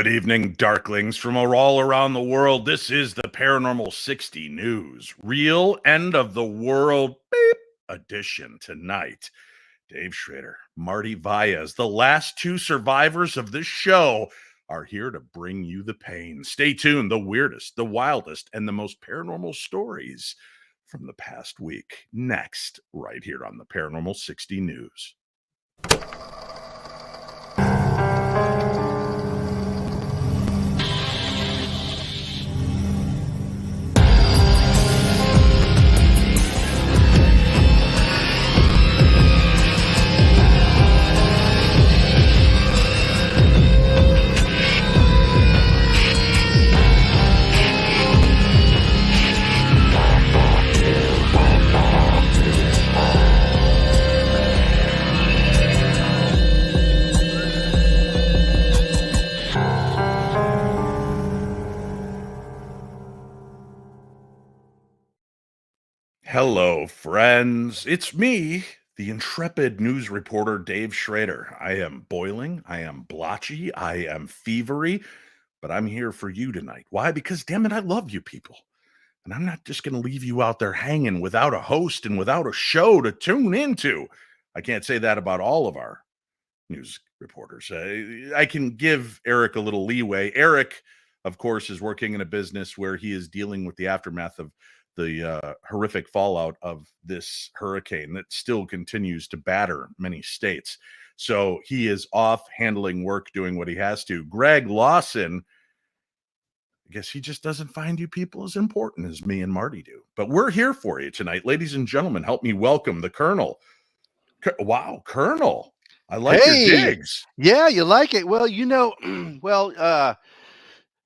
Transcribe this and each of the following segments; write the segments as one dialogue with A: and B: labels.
A: evening, Darklings from all around the world. This is the Paranormal 60 News, real end of the world edition tonight. Dave Schrader, Marty Valles, the last two survivors of this show, are here to bring you the pain. Stay tuned. The weirdest, the wildest, and the most paranormal stories from the past week. Next, right here on the Paranormal 60 News. Hello, friends. It's me, the intrepid news reporter, Dave Schrader. I am boiling, I am blotchy, I am fevery, but I'm here for you tonight. Why? Because, damn it, I love you people. And I'm not just going to leave you out there hanging without a host and without a show to tune into. I can't say that about all of our news reporters. I can give Eric a little leeway. Eric, of course, is working in a business where he is dealing with the aftermath of the horrific fallout of this hurricane that still continues to batter many states. So he is off handling work, doing what he has to. Greg Lawson, I guess he just doesn't find you people as important as me and Marty do. But we're here for you tonight. Ladies and gentlemen, help me welcome the Colonel. Wow, Colonel. I like your digs.
B: Yeah, you like it. Well,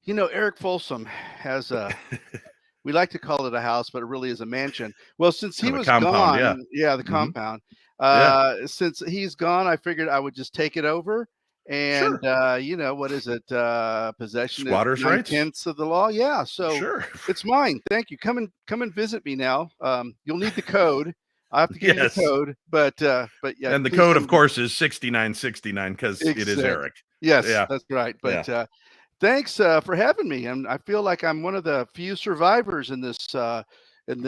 B: Eric Folsom has we like to call it a house, but it really is a mansion. Well, since he was gone, the compound. Since he's gone, I figured I would just take it over. And what is it? Possession
A: Squatters' rights,
B: 9/10 of the law. Yeah, so it's mine. Thank you. Come and visit me now. You'll need the code. I have to give you the code, but yeah.
A: And the code, of course, is 6969 because it is Eric.
B: Yes, that's right. But thanks for having me. And I feel like I'm one of the few survivors in this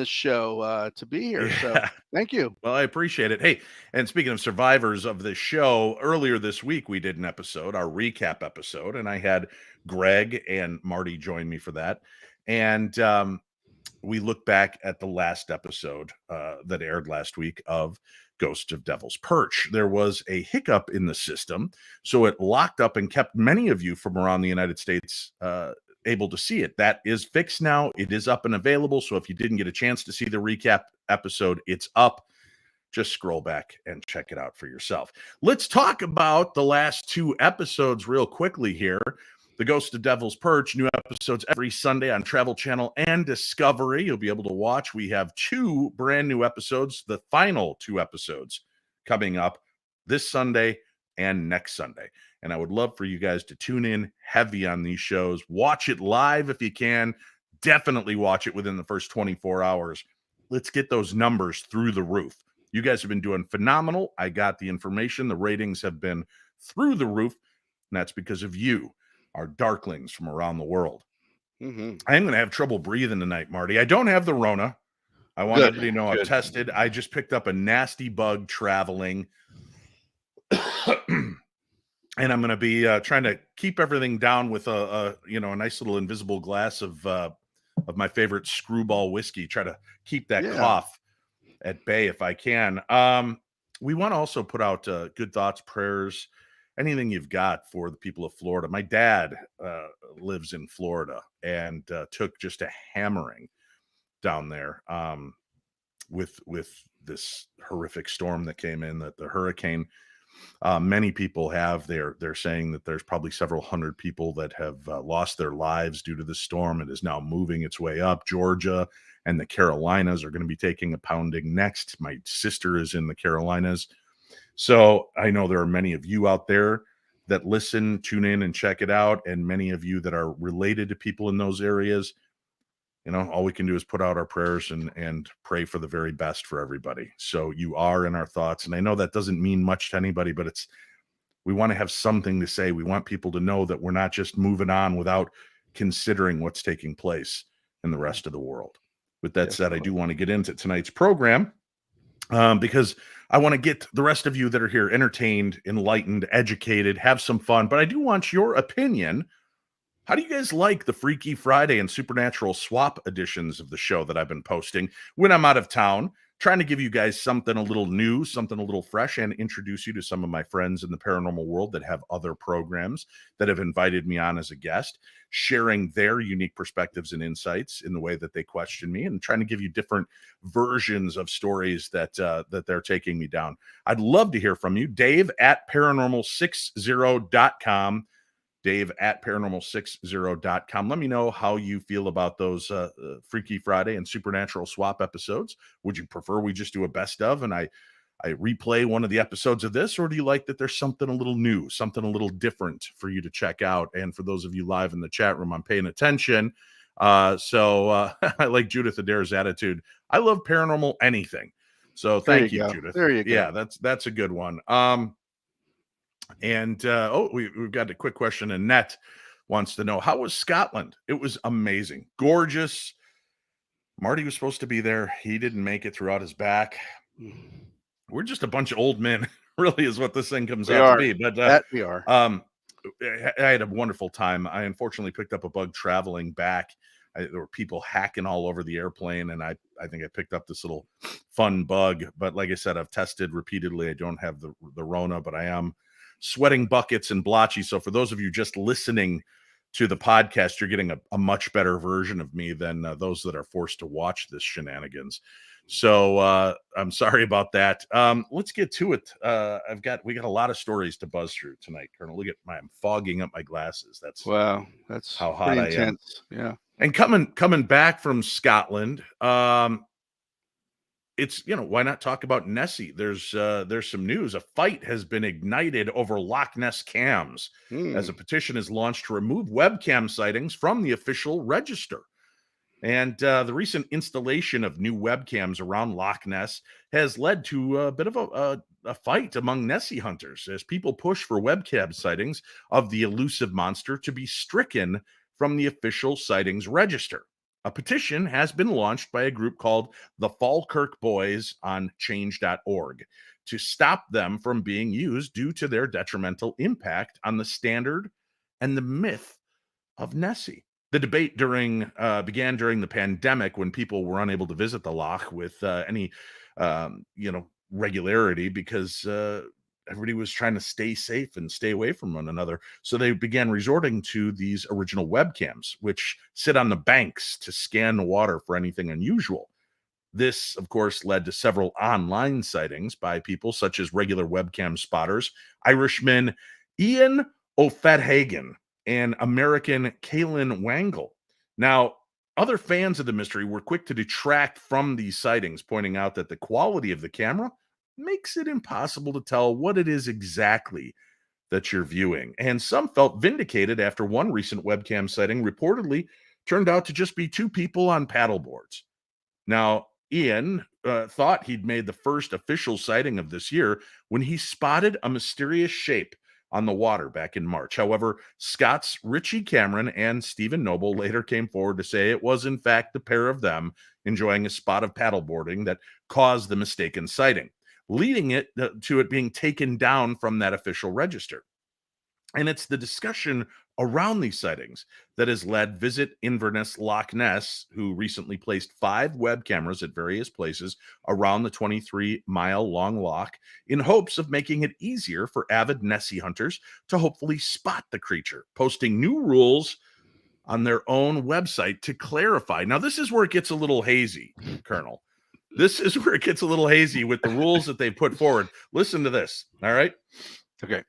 B: show to be here. So thank you.
A: Well, I appreciate it. Hey, and speaking of survivors of this show, earlier this week we did an episode, our recap episode, and I had Greg and Marty join me for that. And we look back at the last episode that aired last week of Ghost of Devil's Perch. There was a hiccup in the system, so it locked up and kept many of you from around the United States able to see it. That is fixed now. It is up and available, so if you didn't get a chance to see the recap episode, it's up. Just scroll back and check it out for yourself. Let's talk about the last two episodes real quickly here. The Ghost of Devil's Perch, new episodes every Sunday on Travel Channel and Discovery. You'll be able to watch. We have two brand new episodes, the final two episodes coming up this Sunday and next Sunday. And I would love for you guys to tune in heavy on these shows. Watch it live if you can. Definitely watch it within the first 24 hours. Let's get those numbers through the roof. You guys have been doing phenomenal. I got the information. The ratings have been through the roof. And that's because of you, our Darklings from around the world. I'm going to have trouble breathing tonight, Marty. I don't have the Rona. I want everybody to know I've tested. I just picked up a nasty bug traveling. And I'm going to be trying to keep everything down with a nice little invisible glass of my favorite Screwball whiskey. Try to keep that cough at bay if I can. We want to also put out good thoughts, prayers, anything you've got for the people of Florida. My dad lives in Florida and took just a hammering down there with this horrific storm that came in, the hurricane. Many people have. They're saying that there's probably several hundred people that have lost their lives due to the storm. It is now moving its way up. Georgia and the Carolinas are going to be taking a pounding next. My sister is in the Carolinas. So I know there are many of you out there that listen, tune in and check it out. And many of you that are related to people in those areas. All we can do is put out our prayers and pray for the very best for everybody. So you are in our thoughts. And I know that doesn't mean much to anybody, but We want to have something to say. We want people to know that we're not just moving on without considering what's taking place in the rest of the world. With that said, I do want to get into tonight's program because I want to get the rest of you that are here entertained, enlightened, educated, have some fun. But I do want your opinion. How do you guys like the Freaky Friday and Supernatural swap editions of the show that I've been posting when I'm out of town? Trying to give you guys something a little new, something a little fresh, and introduce you to some of my friends in the paranormal world that have other programs that have invited me on as a guest, sharing their unique perspectives and insights in the way that they question me, and trying to give you different versions of stories that they're taking me down. I'd love to hear from you. Dave at paranormal60.com. Dave at paranormal60.com. Let me know how you feel about those Freaky Friday and Supernatural swap episodes. Would you prefer we just do a best of and I replay one of the episodes of this, or do you like that there's something a little new, something a little different for you to check out? And for those of you live in the chat room, I'm paying attention. So I like Judith Adair's attitude. I love paranormal anything. So thank you, Judith.
B: There you go.
A: Yeah, that's a good one. And we've got a quick question. Annette wants to know, how was Scotland? It was amazing, gorgeous. Marty was supposed to be there. He didn't make it, throughout his back. We're just a bunch of old men, really, is what this thing comes out to be. But
B: that we are.
A: I had a wonderful time. I unfortunately picked up a bug traveling back. There were people hacking all over the airplane, and I think I picked up this little fun bug. But like I said, I've tested repeatedly. I don't have the Rona, but I am sweating buckets and blotchy. So for those of you just listening to the podcast, you're getting a much better version of me than those that are forced to watch this shenanigans. So I'm sorry about that. Let's get to it. We got a lot of stories to buzz through tonight, Colonel. Look at I'm fogging up my glasses. That's how hot I am.
B: Yeah.
A: And coming back from Scotland, it's, why not talk about Nessie? There's some news. A fight has been ignited over Loch Ness cams as a petition is launched to remove webcam sightings from the official register. And the recent installation of new webcams around Loch Ness has led to a bit of a fight among Nessie hunters as people push for webcam sightings of the elusive monster to be stricken from the official sightings register. A petition has been launched by a group called the Falkirk Boys on change.org to stop them from being used due to their detrimental impact on the standard and the myth of Nessie. The debate began during the pandemic, when people were unable to visit the loch with any regularity, because everybody was trying to stay safe and stay away from one another. So they began resorting to these original webcams, which sit on the banks to scan the water for anything unusual. This, of course, led to several online sightings by people such as regular webcam spotters, Irishman Ian O'Fedhagen and American Kaylin Wangle. Now, other fans of the mystery were quick to detract from these sightings, pointing out that the quality of the camera makes it impossible to tell what it is exactly that you're viewing. And some felt vindicated after one recent webcam sighting reportedly turned out to just be two people on paddleboards. Now, Ian thought he'd made the first official sighting of this year when he spotted a mysterious shape on the water back in March. However, Scott's Richie Cameron and Stephen Noble later came forward to say it was in fact the pair of them enjoying a spot of paddleboarding that caused the mistaken sighting, leading it to it being taken down from that official register. And it's the discussion around these sightings that has led Visit Inverness Loch Ness, who recently placed 5 web cameras at various places around the 23-mile-long loch in hopes of making it easier for avid Nessie hunters to hopefully spot the creature, posting new rules on their own website to clarify. Now, this is where it gets a little hazy, Colonel. This is where it gets a little hazy with the rules that they put forward. Listen to this, all right?
B: Okay.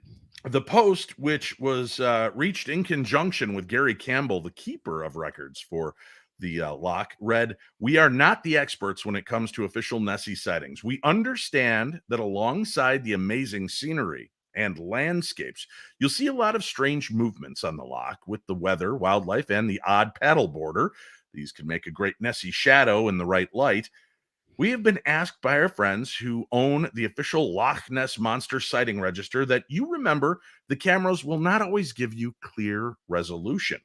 A: The post, which was reached in conjunction with Gary Campbell, the keeper of records for the loch, read, "We are not the experts when it comes to official Nessie sightings. We understand that alongside the amazing scenery and landscapes, you'll see a lot of strange movements on the loch with the weather, wildlife, and the odd paddleboarder. These can make a great Nessie shadow in the right light. We have been asked by our friends who own the official Loch Ness Monster sighting register that you remember the cameras will not always give you clear resolution.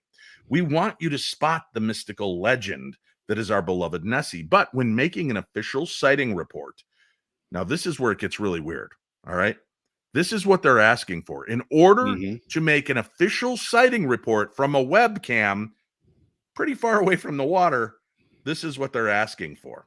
A: We want you to spot the mystical legend that is our beloved Nessie, but when making an official sighting report, now this is where it gets really weird, all right? This is what they're asking for. In order to make an official sighting report from a webcam pretty far away from the water, this is what they're asking for.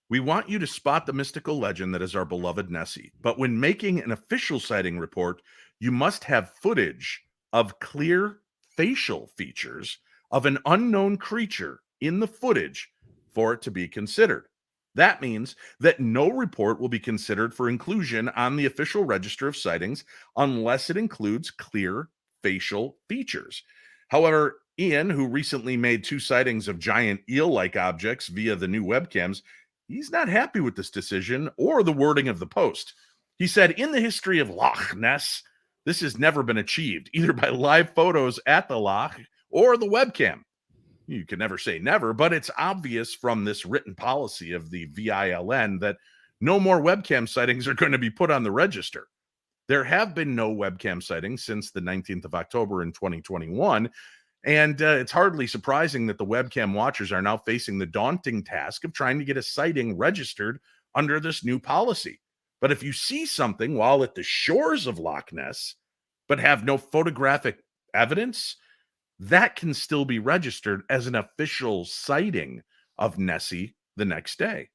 A: We want you to spot the mystical legend that is our beloved Nessie, but when making an official sighting report, you must have footage of clear facial features of an unknown creature in the footage for it to be considered. That means that no report will be considered for inclusion on the official register of sightings unless it includes clear facial features. However, Ian, who recently made 2 sightings of giant eel-like objects via the new webcams, he's not happy with this decision or the wording of the post. He said, in the history of Loch Ness, this has never been achieved, either by live photos at the loch or the webcam. You can never say never, but it's obvious from this written policy of the VILN that no more webcam sightings are going to be put on the register. There have been no webcam sightings since the 19th of October in 2021, and it's hardly surprising that the webcam watchers are now facing the daunting task of trying to get a sighting registered under this new policy. But if you see something while at the shores of Loch Ness, but have no photographic evidence, that can still be registered as an official sighting of Nessie the next day.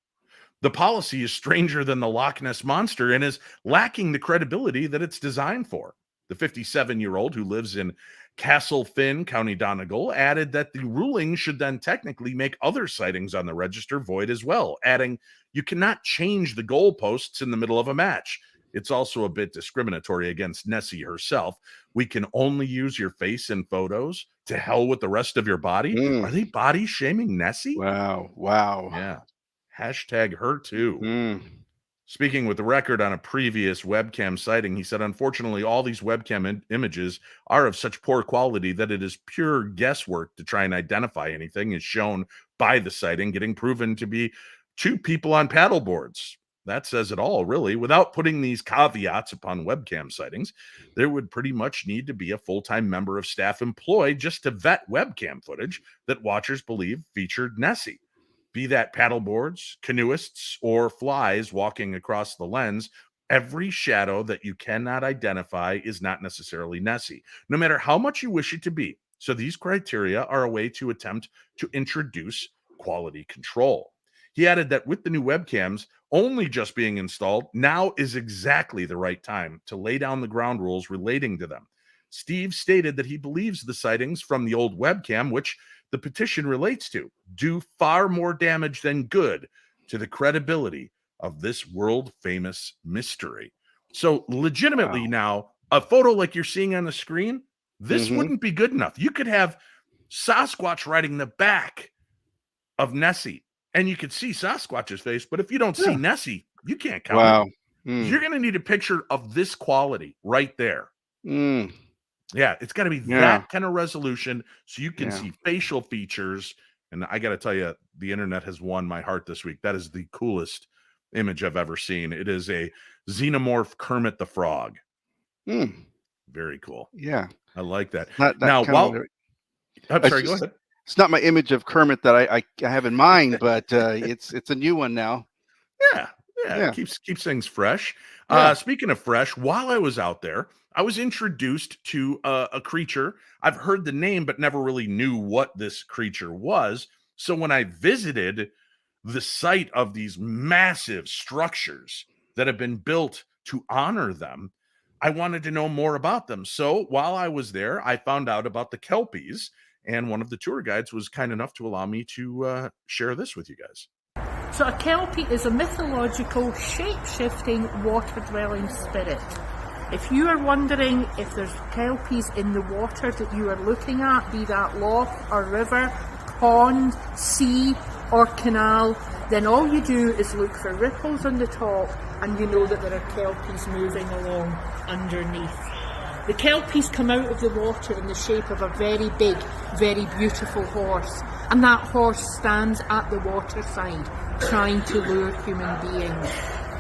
A: The policy is stranger than the Loch Ness Monster and is lacking the credibility that it's designed for. The 57-year-old who lives in Castlefin, County Donegal, added that the ruling should then technically make other sightings on the register void as well, adding, you cannot change the goalposts in the middle of a match. It's also a bit discriminatory against Nessie herself. We can only use your face in photos. To hell with the rest of your body. Are they body shaming Nessie?
B: Wow.
A: Yeah. Hashtag her too. Speaking with the record on a previous webcam sighting, he said, unfortunately, all these webcam images are of such poor quality that it is pure guesswork to try and identify anything, as shown by the sighting getting proven to be 2 people on paddleboards. That says it all, really. Without putting these caveats upon webcam sightings, there would pretty much need to be a full-time member of staff employed just to vet webcam footage that watchers believe featured Nessie. Be that paddleboards, canoeists, or flies walking across the lens, every shadow that you cannot identify is not necessarily Nessie, no matter how much you wish it to be. So these criteria are a way to attempt to introduce quality control. He added that with the new webcams only just being installed, now is exactly the right time to lay down the ground rules relating to them. Steve stated that he believes the sightings from the old webcam, which the petition relates to, do far more damage than good to the credibility of this world-famous mystery. So legitimately now, a photo like you're seeing on the screen, this wouldn't be good enough. You could have Sasquatch riding the back of Nessie, and you could see Sasquatch's face, but if you don't see Nessie, you can't count it. You're going to need a picture of this quality right there. Yeah, it's got to be that kind of resolution so you can see facial features. And I got to tell you, the internet has won my heart this week. That is the coolest image I've ever seen. It is a xenomorph Kermit the Frog. Very cool.
B: Yeah.
A: I like that.
B: Now,
A: I'm sorry, go ahead.
B: It's not my image of Kermit that I have in mind, but it's a new one now.
A: Yeah. It keeps things fresh. Speaking of fresh, while I was out there, I was introduced to a creature. I've heard the name, but never really knew what this creature was. So when I visited the site of these massive structures that have been built to honor them, I wanted to know more about them. So while I was there, I found out about the Kelpies, and one of the tour guides was kind enough to allow me to share this with you guys.
C: So a Kelpie is a mythological, shape-shifting, water-dwelling spirit. If you are wondering if there's Kelpies in the water that you are looking at, be that loch or river, pond, sea or canal, then all you do is look for ripples on the top and you know that there are Kelpies moving along underneath. The Kelpies come out of the water in the shape of a very big, very beautiful horse, and that horse stands at the waterside, trying to lure human beings.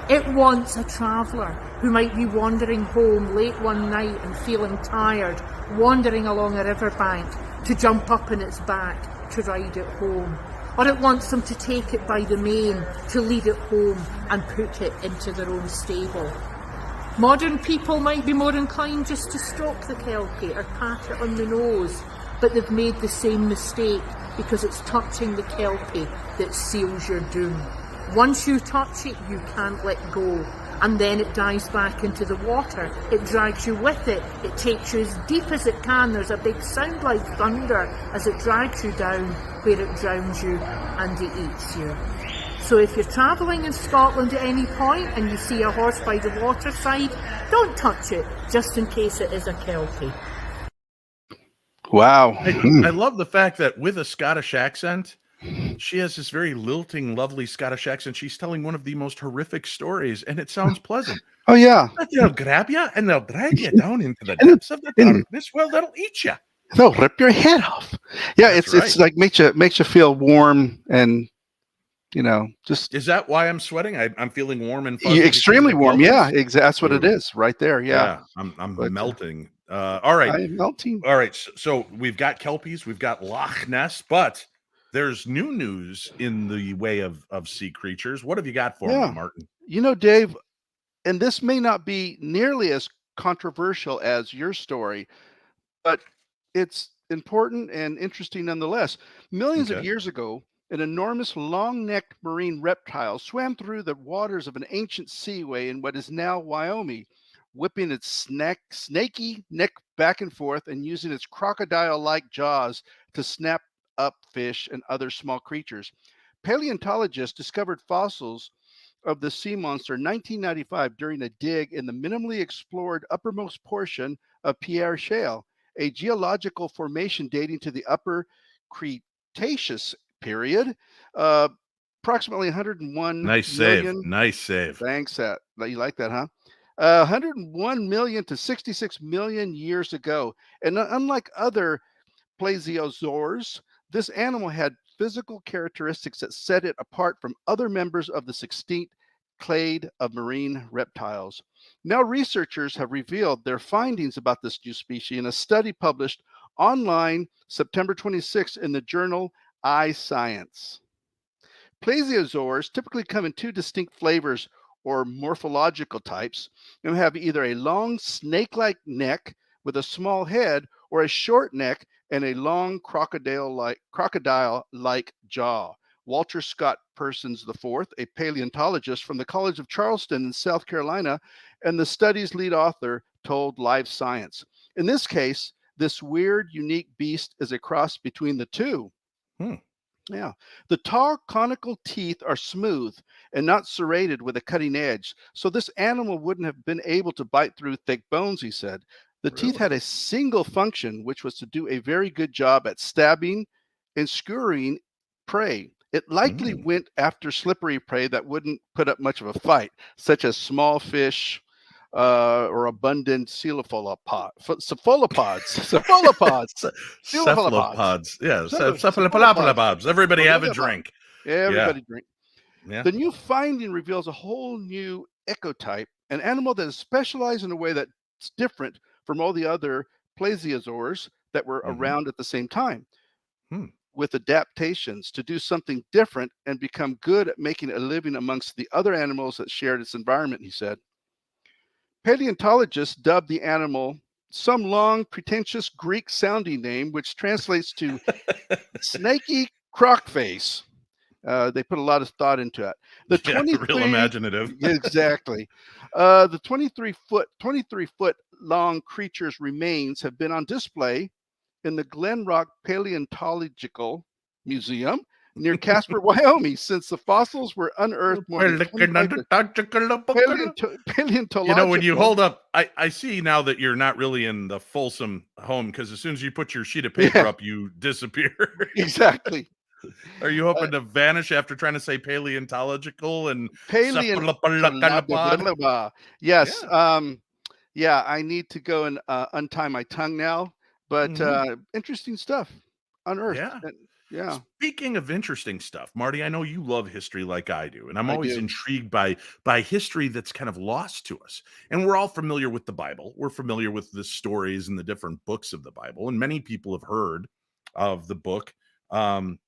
C: It wants a traveller who might be wandering home late one night and feeling tired, wandering along a riverbank, to jump up on its back to ride it home. Or it wants them to take it by the mane, to lead it home and put it into their own stable. Modern people might be more inclined just to stroke the Kelpie or pat it on the nose, but they've made the same mistake, because it's touching the Kelpie that seals your doom. Once you touch it, you can't let go, and then it dives back into the water. It drags you with it. It takes you as deep as it can. There's a big sound like thunder as it drags you down, where it drowns you and it eats you. So if you're travelling in Scotland at any point and you see a horse by the waterside, don't touch it, just in case it is a Kelpie.
B: Wow.
A: I love the fact that with a Scottish accent, she has this very lilting, lovely Scottish accent. She's telling one of the most horrific stories, and it sounds pleasant.
B: Oh, yeah.
A: They'll grab you, and they'll drag you down into the depths of the darkness. Well, they'll eat you.
B: They'll rip your head off. Yeah,
A: That's
B: it's like makes you feel warm and, just.
A: Is that why I'm sweating? I'm feeling warm and fuzzy.
B: Extremely warm. Yeah, that's what it is right there. Yeah,
A: I'm melting. All right.
B: I'm melting.
A: All right. So we've got Kelpies, we've got Loch Ness, but there's new news in the way of sea creatures. What have you got for me, Martin?
B: Dave, and this may not be nearly as controversial as your story, but it's important and interesting nonetheless. Millions of years ago, an enormous long-necked marine reptile swam through the waters of an ancient seaway in what is now Wyoming, whipping its snaky neck back and forth and using its crocodile-like jaws to snap up fish and other small creatures. Paleontologists discovered fossils of the sea monster in 1995 during a dig in the minimally explored uppermost portion of Pierre Shale, a geological formation dating to the Upper Cretaceous period, approximately 101 million.
A: Nice save.
B: Thanks. You like that, huh? 101 million to 66 million years ago. And unlike other plesiosaurs, this animal had physical characteristics that set it apart from other members of this extinct clade of marine reptiles. Now researchers have revealed their findings about this new species in a study published online September 26 in the journal iScience. Plesiosaurs typically come in two distinct flavors or morphological types and have either a long snake-like neck with a small head or a short neck and a long crocodile-like jaw. Walter Scott Persons IV, a paleontologist from the College of Charleston in South Carolina, and the study's lead author, told Live Science. In this case, this weird, unique beast is a cross between the two. Yeah. The tall conical teeth are smooth and not serrated with a cutting edge, so this animal wouldn't have been able to bite through thick bones, he said. The teeth had a single function, which was to do a very good job at stabbing and skewering prey. It likely went after slippery prey that wouldn't put up much of a fight, such as small fish or abundant cephalopods.
A: Yeah, cephalopods. Everybody have a drink.
B: Yeah, everybody drink. Yeah. The new finding reveals a whole new ecotype, an animal that is specialized in a way that's different from all the other plesiosaurs that were around at the same time, with adaptations to do something different and become good at making a living amongst the other animals that shared its environment, he said. Paleontologists dubbed the animal some long, pretentious Greek-sounding name, which translates to snaky croc-face. They put a lot of thought into it.
A: Real imaginative.
B: Exactly. The 23-foot long creature's remains have been on display in the Glen Rock Paleontological Museum near Casper, Wyoming, since the fossils were unearthed more than 25 paleontological.
A: When you hold up, I see now that you're not really in the Folsom home, because as soon as you put your sheet of paper up, you disappear.
B: Exactly.
A: Are you hoping to vanish after trying to say paleontological and
B: Yes. I need to go and untie my tongue now. But interesting stuff unearthed.
A: Yeah.
B: Yeah.
A: Speaking of interesting stuff, Marty, I know you love history like I do, and I'm
B: I
A: always
B: do.
A: intrigued by history that's kind of lost to us. And we're all familiar with the Bible. We're familiar with the stories and the different books of the Bible, and many people have heard of the book um,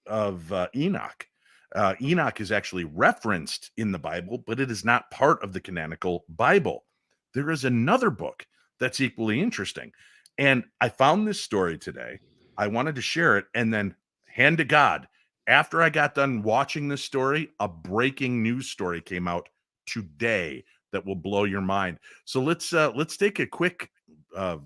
A: of Enoch. Enoch is actually referenced in the Bible, but it is not part of the canonical Bible. There is another book that's equally interesting. And I found this story today. I wanted to share it, and then hand to God, after I got done watching this story, a breaking news story came out today that will blow your mind. So let's take a quick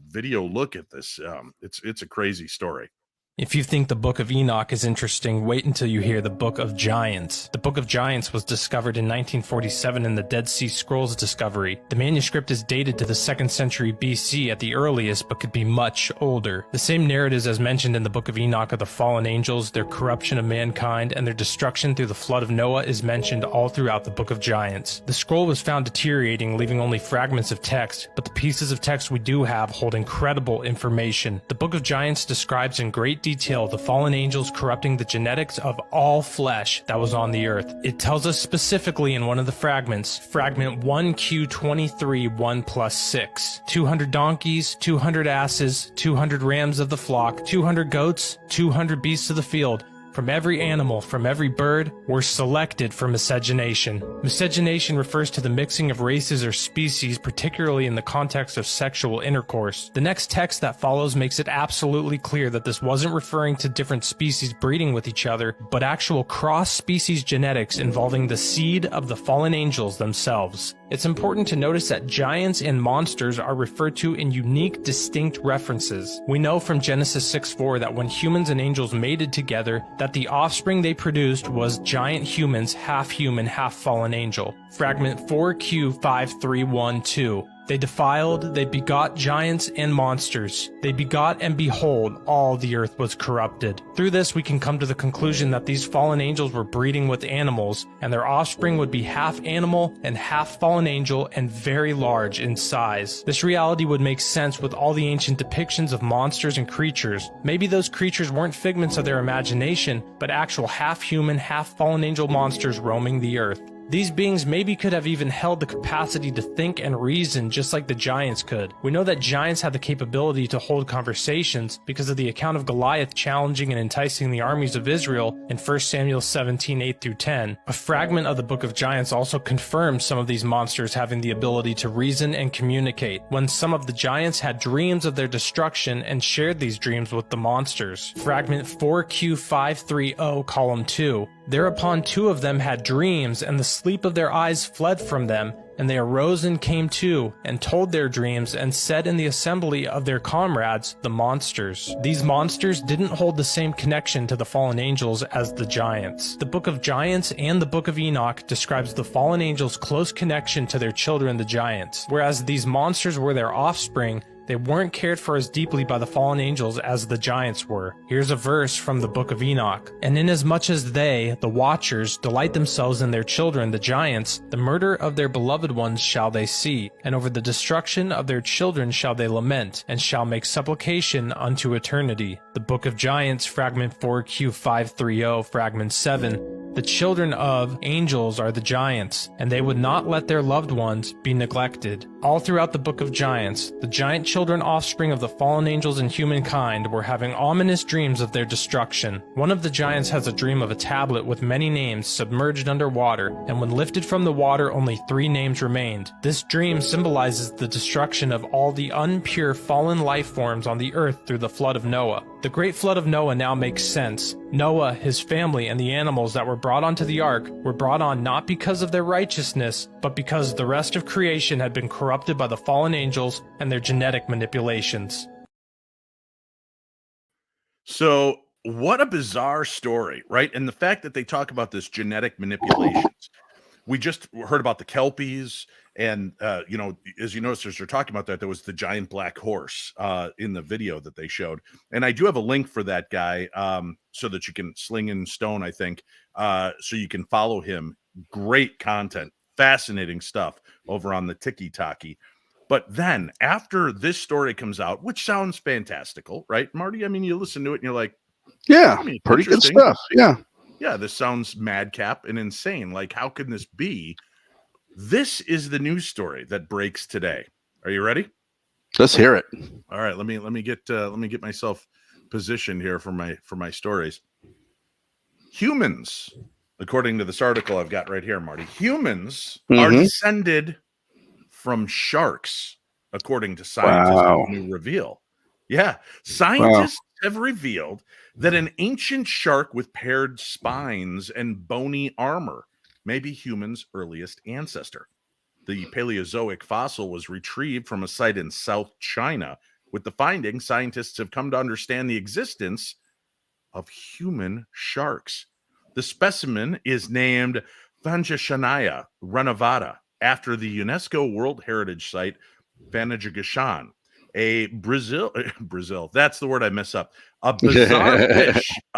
A: video look at this. It's a crazy story.
D: If you think the Book of Enoch is interesting, wait until you hear the Book of Giants. The Book of Giants was discovered in 1947 in the Dead Sea Scrolls discovery. The manuscript is dated to the 2nd century BC at the earliest, but could be much older. The same narratives as mentioned in the Book of Enoch of the fallen angels, their corruption of mankind, and their destruction through the flood of Noah is mentioned all throughout the Book of Giants. The scroll was found deteriorating, leaving only fragments of text, but the pieces of text we do have hold incredible information. The Book of Giants describes in great detail the fallen angels corrupting the genetics of all flesh that was on the earth. It tells us specifically in one of the fragments, fragment 1Q23 1 plus 6, 200 donkeys, 200 asses, 200 rams of the flock, 200 goats, 200 beasts of the field, from every animal, from every bird, were selected for miscegenation. Miscegenation refers to the mixing of races or species, particularly in the context of sexual intercourse. The next text that follows makes it absolutely clear that this wasn't referring to different species breeding with each other, but actual cross-species genetics involving the seed of the fallen angels themselves. It's important to notice that giants and monsters are referred to in unique, distinct references. We know from Genesis 6:4 that when humans and angels mated together, that the offspring they produced was giant humans, half human, half fallen angel. Fragment 4Q5312. They defiled, they begot giants and monsters. They begot, and behold, all the earth was corrupted. Through this we can come to the conclusion that these fallen angels were breeding with animals, and their offspring would be half animal and half fallen angel and very large in size. This reality would make sense with all the ancient depictions of monsters and creatures. Maybe those creatures weren't figments of their imagination, but actual half-human, half-fallen angel monsters roaming the earth. These beings maybe could have even held the capacity to think and reason just like the giants could. We know that giants had the capability to hold conversations because of the account of Goliath challenging and enticing the armies of Israel in 1 Samuel 17:8-10. A fragment of the Book of Giants also confirms some of these monsters having the ability to reason and communicate, when some of the giants had dreams of their destruction and shared these dreams with the monsters. Fragment 4Q530, column 2. Thereupon 2 of them had dreams, and the sleep of their eyes fled from them, and they arose and came to, and told their dreams, and said in the assembly of their comrades, the monsters. These monsters didn't hold the same connection to the fallen angels as the giants. The Book of Giants and the Book of Enoch describes the fallen angels' close connection to their children, the giants. Whereas these monsters were their offspring, they weren't cared for as deeply by the fallen angels as the giants were. Here's a verse from the Book of Enoch. And inasmuch as they, the watchers, delight themselves in their children, the giants, the murder of their beloved ones shall they see, and over the destruction of their children shall they lament, and shall make supplication unto eternity. The Book of Giants, fragment 4Q530, fragment 7. The children of angels are the giants, and they would not let their loved ones be neglected. All throughout the Book of Giants, the giant children offspring of the fallen angels and humankind were having ominous dreams of their destruction. One of the giants has a dream of a tablet with many names submerged under water, and when lifted from the water only 3 names remained. This dream symbolizes the destruction of all the unpure fallen life forms on the earth through the flood of Noah. The great flood of Noah now makes sense. Noah, his family, and the animals that were brought onto the ark were brought on not because of their righteousness, but because the rest of creation had been corrupted by the fallen angels and their genetic manipulations.
A: So, what a bizarre story, right? And the fact that they talk about this genetic manipulations. We just heard about the Kelpies, and you know, as you notice, as they're talking about that, there was the giant black horse in the video that they showed, and I do have a link for that guy, so that you can sling and stone, I think, so you can follow him. Great content, fascinating stuff over on the Tiki-Taki. But then after this story comes out, which sounds fantastical, right, Marty? I mean, you listen to it and you're like,
B: Yeah,
A: I mean,
B: pretty good stuff. Yeah.
A: Yeah, this sounds madcap and insane. Like, how can this be? This is the news story that breaks today. Are you ready?
B: Let's hear it.
A: All right, let me get myself positioned here for my stories. Humans, according to this article I've got right here, Marty, humans are descended from sharks, according to scientists' new reveal. Yeah, scientists have revealed that an ancient shark with paired spines and bony armor may be humans' earliest ancestor. The Paleozoic fossil was retrieved from a site in South China. With the finding, scientists have come to understand the existence of human sharks. The specimen is named Fanjashanaya Ranavada after the UNESCO World Heritage Site Vanajagashan, a Brazil, that's the word I mess up. A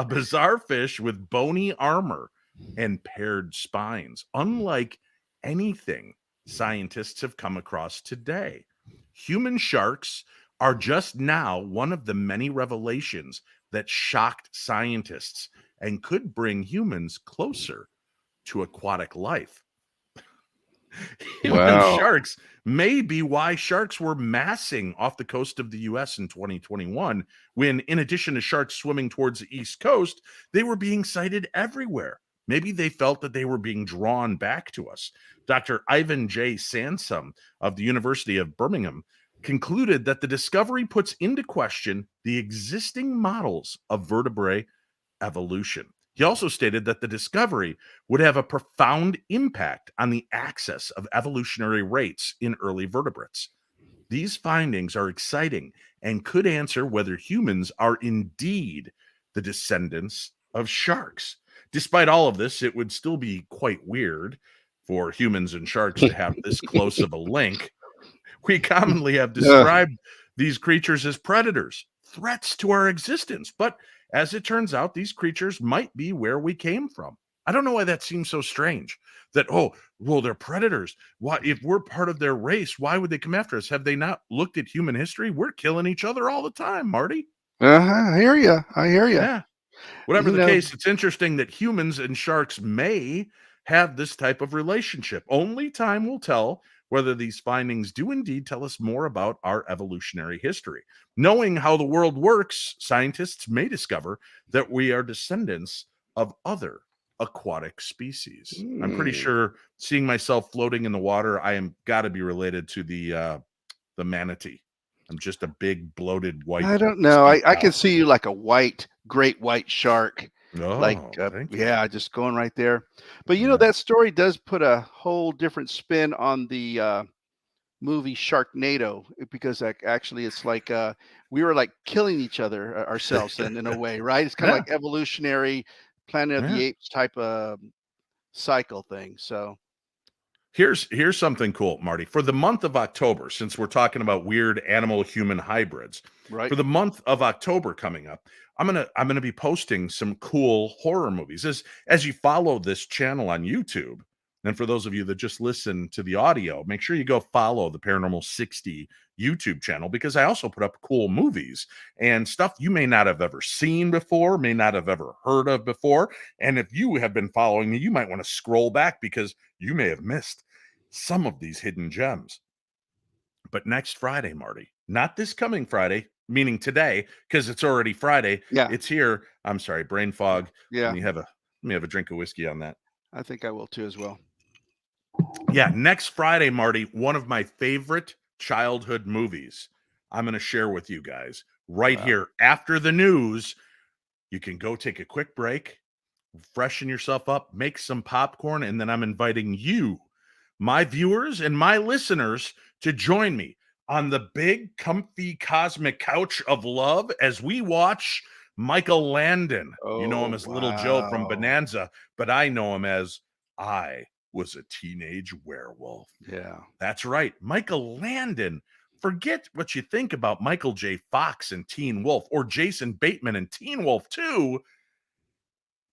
A: bizarre fish with bony armor and paired spines, unlike anything scientists have come across today. Human sharks are just now one of the many revelations that shocked scientists and could bring humans closer to aquatic life. Human sharks may be why sharks were massing off the coast of the US in 2021, when, in addition to sharks swimming towards the East Coast, they were being sighted everywhere. Maybe they felt that they were being drawn back to us. Dr. Ivan J. Sansom of the University of Birmingham concluded that the discovery puts into question the existing models of vertebrate evolution. He also stated that the discovery would have a profound impact on the axis of evolutionary rates in early vertebrates. These findings are exciting and could answer whether humans are indeed the descendants of sharks. Despite all of this, it would still be quite weird for humans and sharks to have this close of a link. We commonly have described these creatures as predators, threats to our existence. But as it turns out, these creatures might be where we came from. I don't know why that seems so strange. That, oh, well, they're predators. Why, if we're part of their race, why would they come after us? Have they not looked at human history? We're killing each other all the time, Marty.
B: I hear you.
A: Yeah. Whatever the case, it's interesting that humans and sharks may have this type of relationship. Only time will tell whether these findings do indeed tell us more about our evolutionary history. Knowing how the world works, scientists may discover that we are descendants of other aquatic species. I'm pretty sure, seeing myself floating in the water, I am got to be related to the manatee. I'm just a big bloated white.
B: I don't know. I can see you like a great white shark. Just going right there. But that story does put a whole different spin on the movie Sharknado, because actually it's like we were like killing each other ourselves in a way, right? It's kind of like evolutionary Planet of the Apes type of cycle thing. So
A: here's something cool, Marty. For the month of October, since we're talking about weird animal human hybrids,
B: right?
A: For the month of October coming up, I'm gonna be posting some cool horror movies. As you follow this channel on YouTube, and for those of you that just listen to the audio, make sure you go follow the Paranormal 60 YouTube channel, because I also put up cool movies and stuff you may not have ever seen before, may not have ever heard of before. And if you have been following me, you might want to scroll back, because you may have missed some of these hidden gems. But next Friday, Marty, not this coming Friday, meaning today, because it's already Friday.
B: Yeah,
A: it's here. I'm sorry, brain fog.
B: Yeah,
A: let me have a drink of whiskey on that.
B: I think I will too as well.
A: Yeah, next Friday, Marty, one of my favorite childhood movies I'm going to share with you guys right here after the news. You can go take a quick break, freshen yourself up, make some popcorn, and then I'm inviting you, my viewers and my listeners, to join me on the big, comfy, cosmic couch of love as we watch Michael Landon. You know him as Little Joe from Bonanza, but I know him as I Was a Teenage Werewolf.
B: Yeah,
A: that's right. Michael Landon. Forget what you think about Michael J. Fox and Teen Wolf, or Jason Bateman and Teen Wolf 2.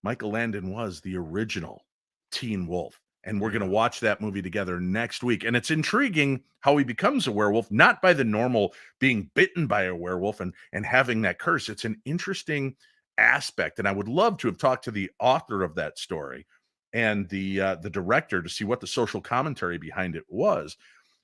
A: Michael Landon was the original Teen Wolf. And we're going to watch that movie together next week. And it's intriguing how he becomes a werewolf, not by the normal being bitten by a werewolf and having that curse. It's an interesting aspect. And I would love to have talked to the author of that story and the director to see what the social commentary behind it was.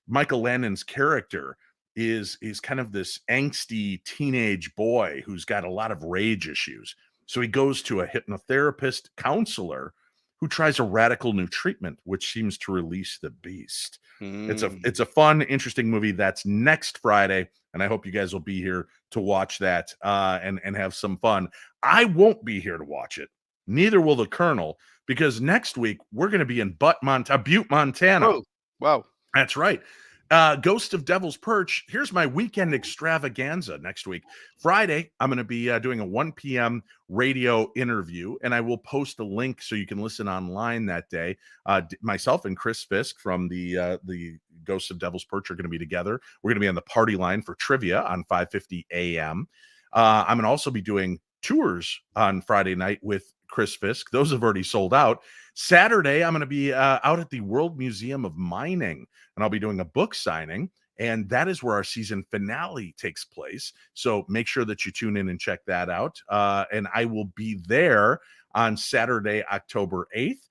A: Michael Landon's character is kind of this angsty teenage boy who's got a lot of rage issues. So he goes to a hypnotherapist counselor who tries a radical new treatment, which seems to release the beast. It's a fun, interesting movie. That's next Friday, and I hope you guys will be here to watch that and have some fun. I won't be here to watch it. Neither will the Colonel, because next week we're going to be in Butte, Montana.
B: Oh, wow.
A: That's right. Ghost of Devil's Perch. Here's my weekend extravaganza next week. Friday, I'm going to be doing a 1 p.m. radio interview, and I will post a link so you can listen online that day. Myself and Chris Fisk from the Ghost of Devil's Perch are going to be together. We're going to be on the party line for trivia on 5:50 a.m. I'm going to also be doing tours on Friday night with Chris Fisk. Those have already sold out. Saturday, I'm going to be out at the World Museum of Mining, and I'll be doing a book signing, and that is where our season finale takes place. So make sure that you tune in and check that out. And I will be there on Saturday, October 8th,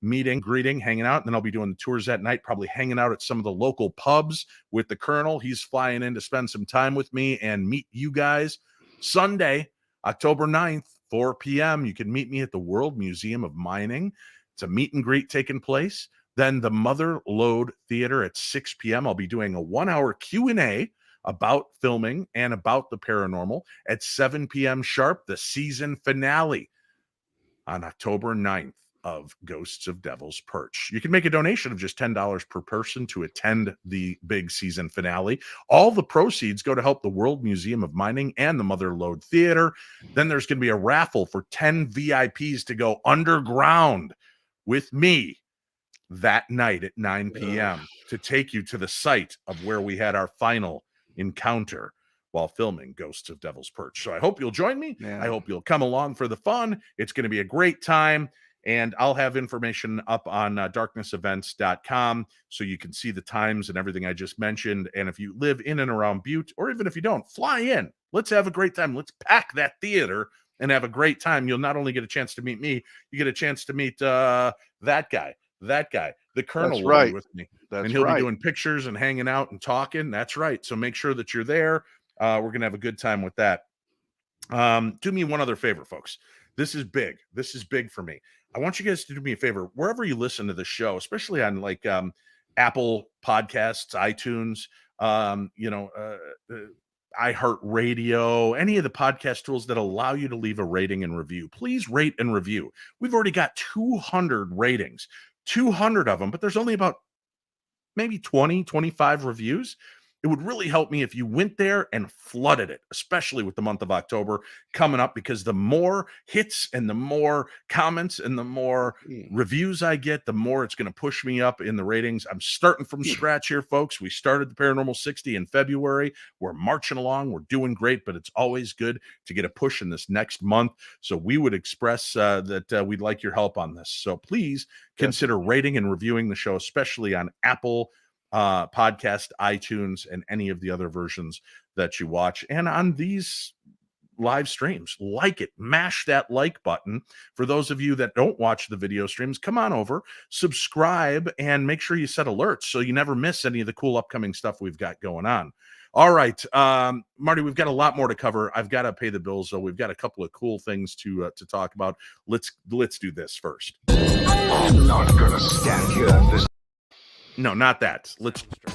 A: meeting, greeting, hanging out. And then I'll be doing the tours that night, probably hanging out at some of the local pubs with the Colonel. He's flying in to spend some time with me and meet you guys. Sunday, October 9th, 4 p.m. You can meet me at the World Museum of Mining. It's a meet and greet taking place. Then the Mother Lode Theater at 6 p.m. I'll be doing a 1-hour Q&A about filming and about the paranormal. At 7 p.m. sharp, the season finale on October 9th of Ghosts of Devil's Perch. You can make a donation of just $10 per person to attend the big season finale. All the proceeds go to help the World Museum of Mining and the Mother Lode Theater. Then there's going to be a raffle for 10 VIPs to go underground with me that night at 9 p.m. to take you to the site of where we had our final encounter while filming Ghosts of Devil's Perch. So I hope you'll join me. I hope you'll come along for the fun. It's going to be a great time. And I'll have information up on darknessevents.com so you can see the times and everything I just mentioned. And if you live in and around Butte, or even if you don't, fly in. Let's have a great time. Let's pack that theater and have a great time. You'll not only get a chance to meet me, you get a chance to meet that guy, the Colonel will be with me. And he'll be doing pictures and hanging out and talking. That's right. So make sure that you're there. We're going to have a good time with that. Do me one other favor, folks. This is big. This is big for me. I want you guys to do me a favor. Wherever you listen to the show, especially on like Apple Podcasts, iTunes, iHeartRadio, any of the podcast tools that allow you to leave a rating and review, please rate and review. We've already got 200 ratings, 200 of them, but there's only about maybe 20, 25 reviews. It would really help me if you went there and flooded it, especially with the month of October coming up, because the more hits and the more comments and the more reviews I get, the more it's going to push me up in the ratings. I'm starting from scratch here, folks. We started the Paranormal 60 in February. We're marching along. We're doing great, but it's always good to get a push in this next month. So we would express that we'd like your help on this. So please consider rating and reviewing the show, especially on Apple Podcast, iTunes, and any of the other versions that you watch, and on these live streams. Like it, mash that like button. For those of you that don't watch the video streams, come on over, subscribe, and make sure you set alerts so you never miss any of the cool upcoming stuff we've got going on. All right, Marty, we've got a lot more to cover. I've got to pay the bills, though. We've got a couple of cool things to talk about. Let's do this first.
E: I'm not gonna stand here at this.
A: No, not that. Let's try.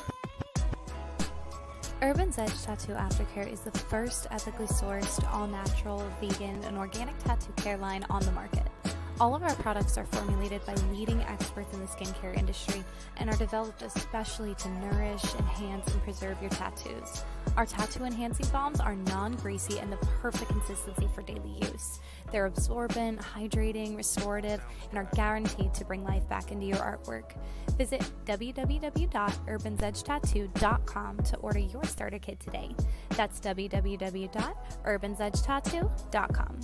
F: Urban's Edge Tattoo Aftercare is the first ethically sourced, all-natural, vegan, and organic tattoo care line on the market. All of our products are formulated by leading experts in the skincare industry and are developed especially to nourish, enhance, and preserve your tattoos. Our tattoo enhancing balms are non-greasy and the perfect consistency for daily use. They're absorbent, hydrating, restorative, and are guaranteed to bring life back into your artwork. Visit www.urbansedgetattoo.com to order your starter kit today. That's www.urbansedgetattoo.com.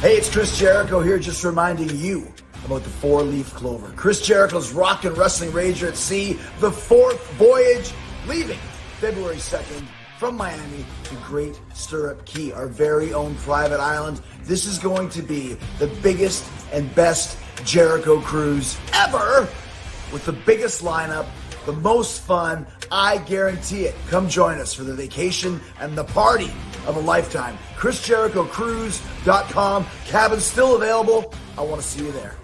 G: Hey, it's Chris Jericho here, just reminding you about the four-leaf clover. Chris Jericho's Rock and Wrestling Rager at Sea, the fourth voyage, leaving February 2nd from Miami to Great Stirrup Key, our very own private island. This is going to be the biggest and best Jericho cruise ever, with the biggest lineup, the most fun. I guarantee it. Come join us for the vacation and the party of a lifetime. ChrisJerichoCruise.com. Cabin's still available. I want to see you there.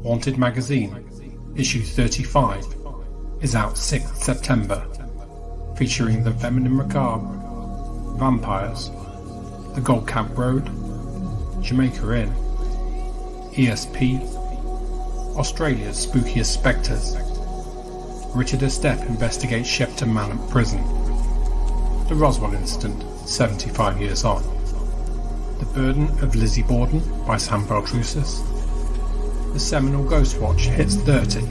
H: Haunted Magazine, issue 35, is out 6th September, featuring the Feminine Macabre, Vampires, the Gold Camp Road, Jamaica Inn, ESP, Australia's spookiest spectres, Richard Estep investigates Shepton Mallet Prison, the Roswell Incident 75 years on, The Burden of Lizzie Borden by Sam Beltrusis, the seminal Ghost Watch hits 30,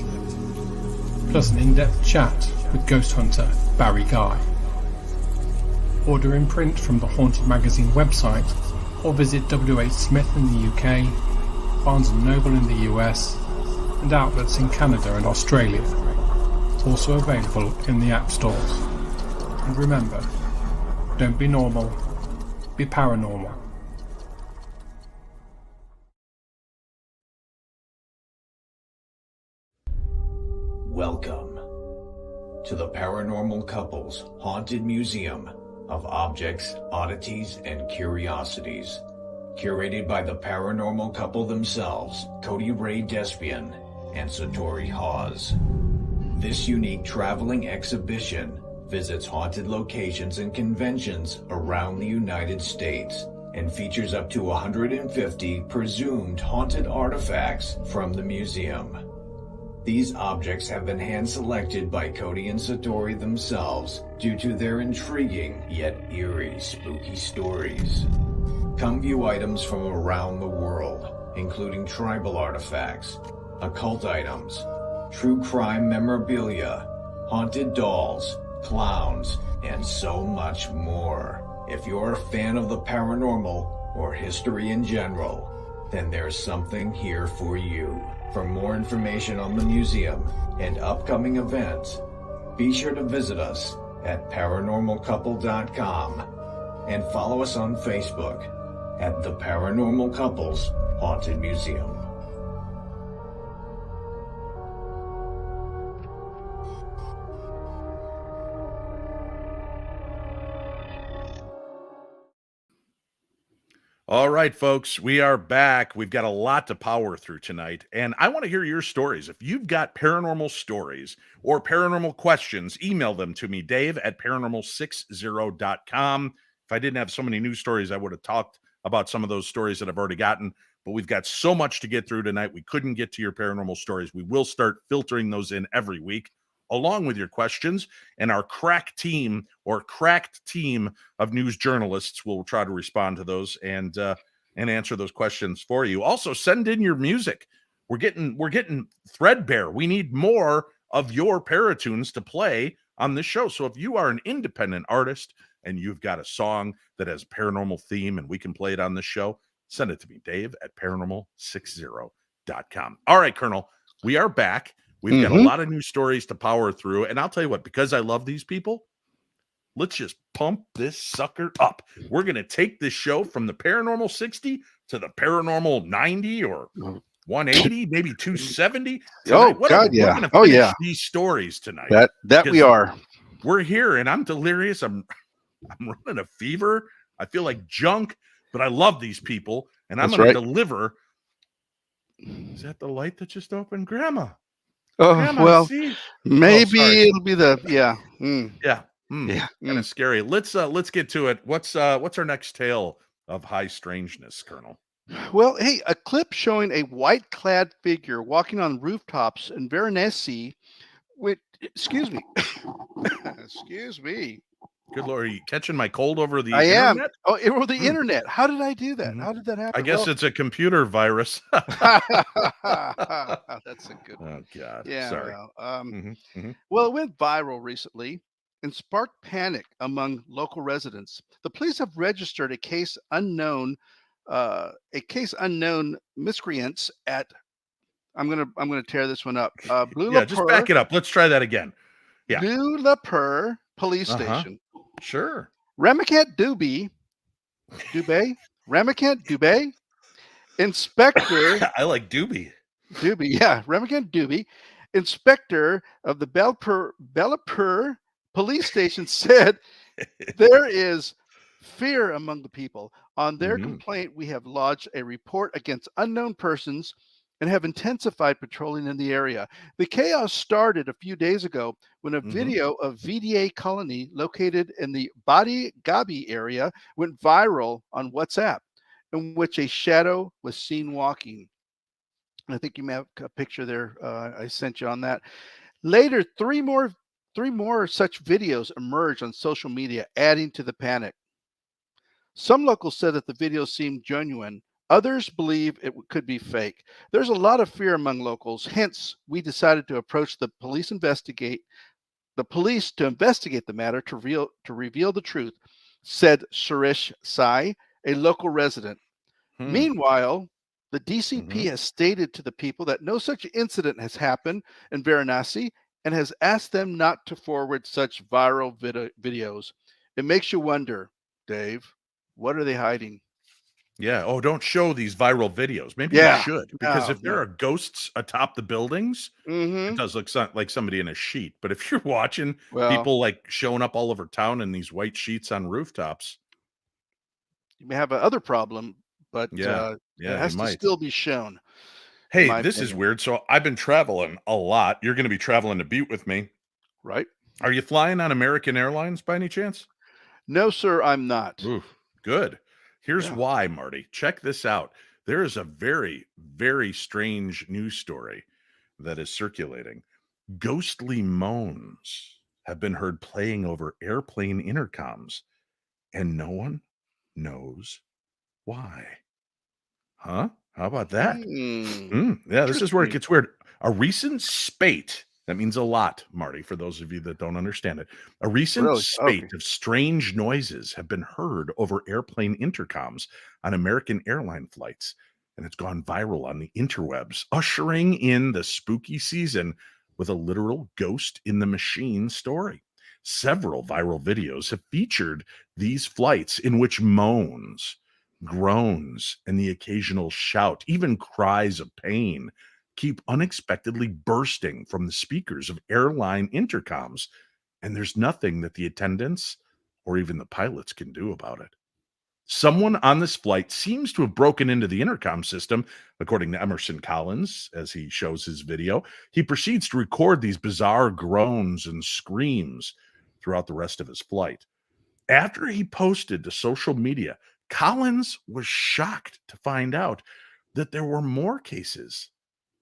H: plus an in-depth chat with ghost hunter Barry Guy. Order in print from the Haunted Magazine website or visit WH Smith in the UK, Barnes & Noble in the US, and outlets in Canada and Australia. Also available in the app stores. And remember, don't be normal, be paranormal.
I: Welcome to the Paranormal Couple's Haunted Museum of Objects, Oddities, and Curiosities, curated by the paranormal couple themselves, Cody Ray Despian and Satori Hawes. This unique traveling exhibition visits haunted locations and conventions around the United States and features up to 150 presumed haunted artifacts from the museum. These objects have been hand-selected by Cody and Satori themselves due to their intriguing yet eerie spooky stories. Come view items from around the world, including tribal artifacts, occult items, true crime memorabilia, haunted dolls, clowns, and so much more. If you're a fan of the paranormal or history in general, then there's something here for you. For more information on the museum and upcoming events, be sure to visit us at paranormalcouple.com and follow us on Facebook at the Paranormal Couples Haunted Museum.
A: All right, folks, we are back. We've got a lot to power through tonight, and I want to hear your stories. If you've got paranormal stories or paranormal questions, email them to me, Dave at paranormal60.com. If I didn't have so many news stories, I would have talked about some of those stories that I've already gotten, but we've got so much to get through tonight. We couldn't get to your paranormal stories. We will start filtering those in every week, along with your questions, and our cracked team of news journalists will try to respond to those and answer those questions for you. Also, send in your music. We're getting threadbare. We need more of your ParaTunes to play on this show. So if you are an independent artist and you've got a song that has a paranormal theme and we can play it on this show, send it to me, Dave at paranormal60.com. All right, Colonel, we are back. We've got a lot of new stories to power through. And I'll tell you what, because I love these people, let's just pump this sucker up. We're going to take this show from the Paranormal 60 to the Paranormal 90 or 180, maybe 270.
B: Tonight.
A: Oh, God, yeah. We're going to finish these stories tonight.
B: That we are.
A: We're here, and I'm delirious. I'm running a fever. I feel like junk, but I love these people, and I'm going to deliver. Is that the light that just opened? Grandma.
B: Oh,
A: Grandma,
B: well,
A: see?
B: maybe it'll be the,
A: kind of scary. Let's get to it. What's our next tale of high strangeness, Colonel?
B: Well, hey, a clip showing a white-clad figure walking on rooftops in Varanasi with, excuse me.
A: Good Lord, are you catching my cold over the
B: internet?
A: I am.
B: Oh, over the internet. How did I do that? How did that happen?
A: I guess it's a computer virus.
B: That's a good one.
A: Oh, God.
B: Yeah.
A: Sorry.
B: Well, it went viral recently and sparked panic among local residents. The police have registered a case unknown a case unknown miscreants at. I'm gonna tear this one up. Blue
A: Yeah, just back it up. Let's try that again. Yeah.
B: Blue Lapur Police Station.
A: Sure.
B: Ramakant Dubey. Ramakant Dubey. Inspector.
A: I like Doobie.
B: Yeah. Ramakant Dubey. Inspector of the Bellapur Police Station said there is fear among the people. On their complaint, we have lodged a report against unknown persons and have intensified patrolling in the area. The chaos started a few days ago when a video of VDA colony located in the Badi Gabi area went viral on WhatsApp, in which a shadow was seen walking. I think you may have a picture there. I sent you on that. Later, three more such videos emerged on social media, adding to the panic. Some locals said that the video seemed genuine. Others believe it could be fake. There's a lot of fear among locals. Hence, we decided to approach the police to investigate the matter to reveal the truth, said Suresh Sai, a local resident. Meanwhile, the DCP has stated to the people that no such incident has happened in Varanasi and has asked them not to forward such viral videos. It makes you wonder, Dave, what are they hiding?
A: Yeah. Oh, don't show these viral videos. Maybe you should, because if there are ghosts atop the buildings, it does look like somebody in a sheet. But if you're watching people like showing up all over town in these white sheets on rooftops,
B: you may have another problem, but it has to still be shown.
A: Hey, this is weird. So I've been traveling a lot. You're going to be traveling to Butte with me,
B: right?
A: Are you flying on American Airlines by any chance?
B: No, sir, I'm not.
A: Ooh, good. Here's why, Marty. Check this out. There is a very, very strange news story that is circulating. Ghostly moans have been heard playing over airplane intercoms, and no one knows why. Huh? How about that? Yeah, this is where it gets weird. A recent spate, that means a lot, Marty, for those of you that don't understand it. A recent spate of strange noises have been heard over airplane intercoms on American airline flights, and it's gone viral on the interwebs, ushering in the spooky season with a literal ghost in the machine story. Several viral videos have featured these flights in which moans, groans, and the occasional shout, even cries of pain, keep unexpectedly bursting from the speakers of airline intercoms, and there's nothing that the attendants or even the pilots can do about it. Someone on this flight seems to have broken into the intercom system, according to Emerson Collins, as he shows his video. He proceeds to record these bizarre groans and screams throughout the rest of his flight. After he posted to social media, Collins was shocked to find out that there were more cases,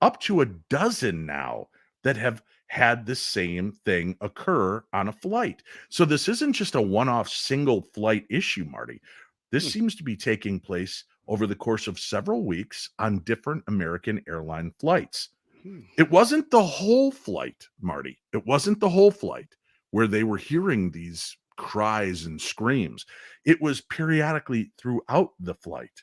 A: up to a dozen now, that have had the same thing occur on a flight. So this isn't just a one-off single flight issue, Marty. This seems to be taking place over the course of several weeks on different American airline flights. It wasn't the whole flight, Marty. It wasn't the whole flight where they were hearing these cries and screams. It was periodically throughout the flight.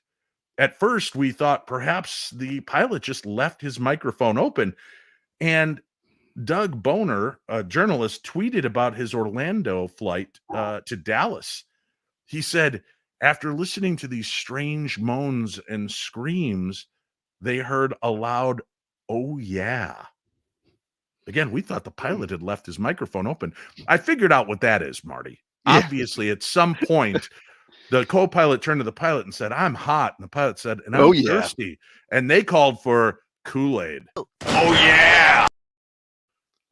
A: At first, we thought perhaps the pilot just left his microphone open, and Doug Boner, a journalist, tweeted about his Orlando flight to Dallas. He said, after listening to these strange moans and screams, they heard a loud, "Oh yeah." Again, we thought the pilot had left his microphone open. I figured out what that is, Marty. Yeah. Obviously, at some point, the co-pilot turned to the pilot and said, "I'm hot." And the pilot said, "And I'm thirsty." And they called for Kool-Aid. Oh, yeah.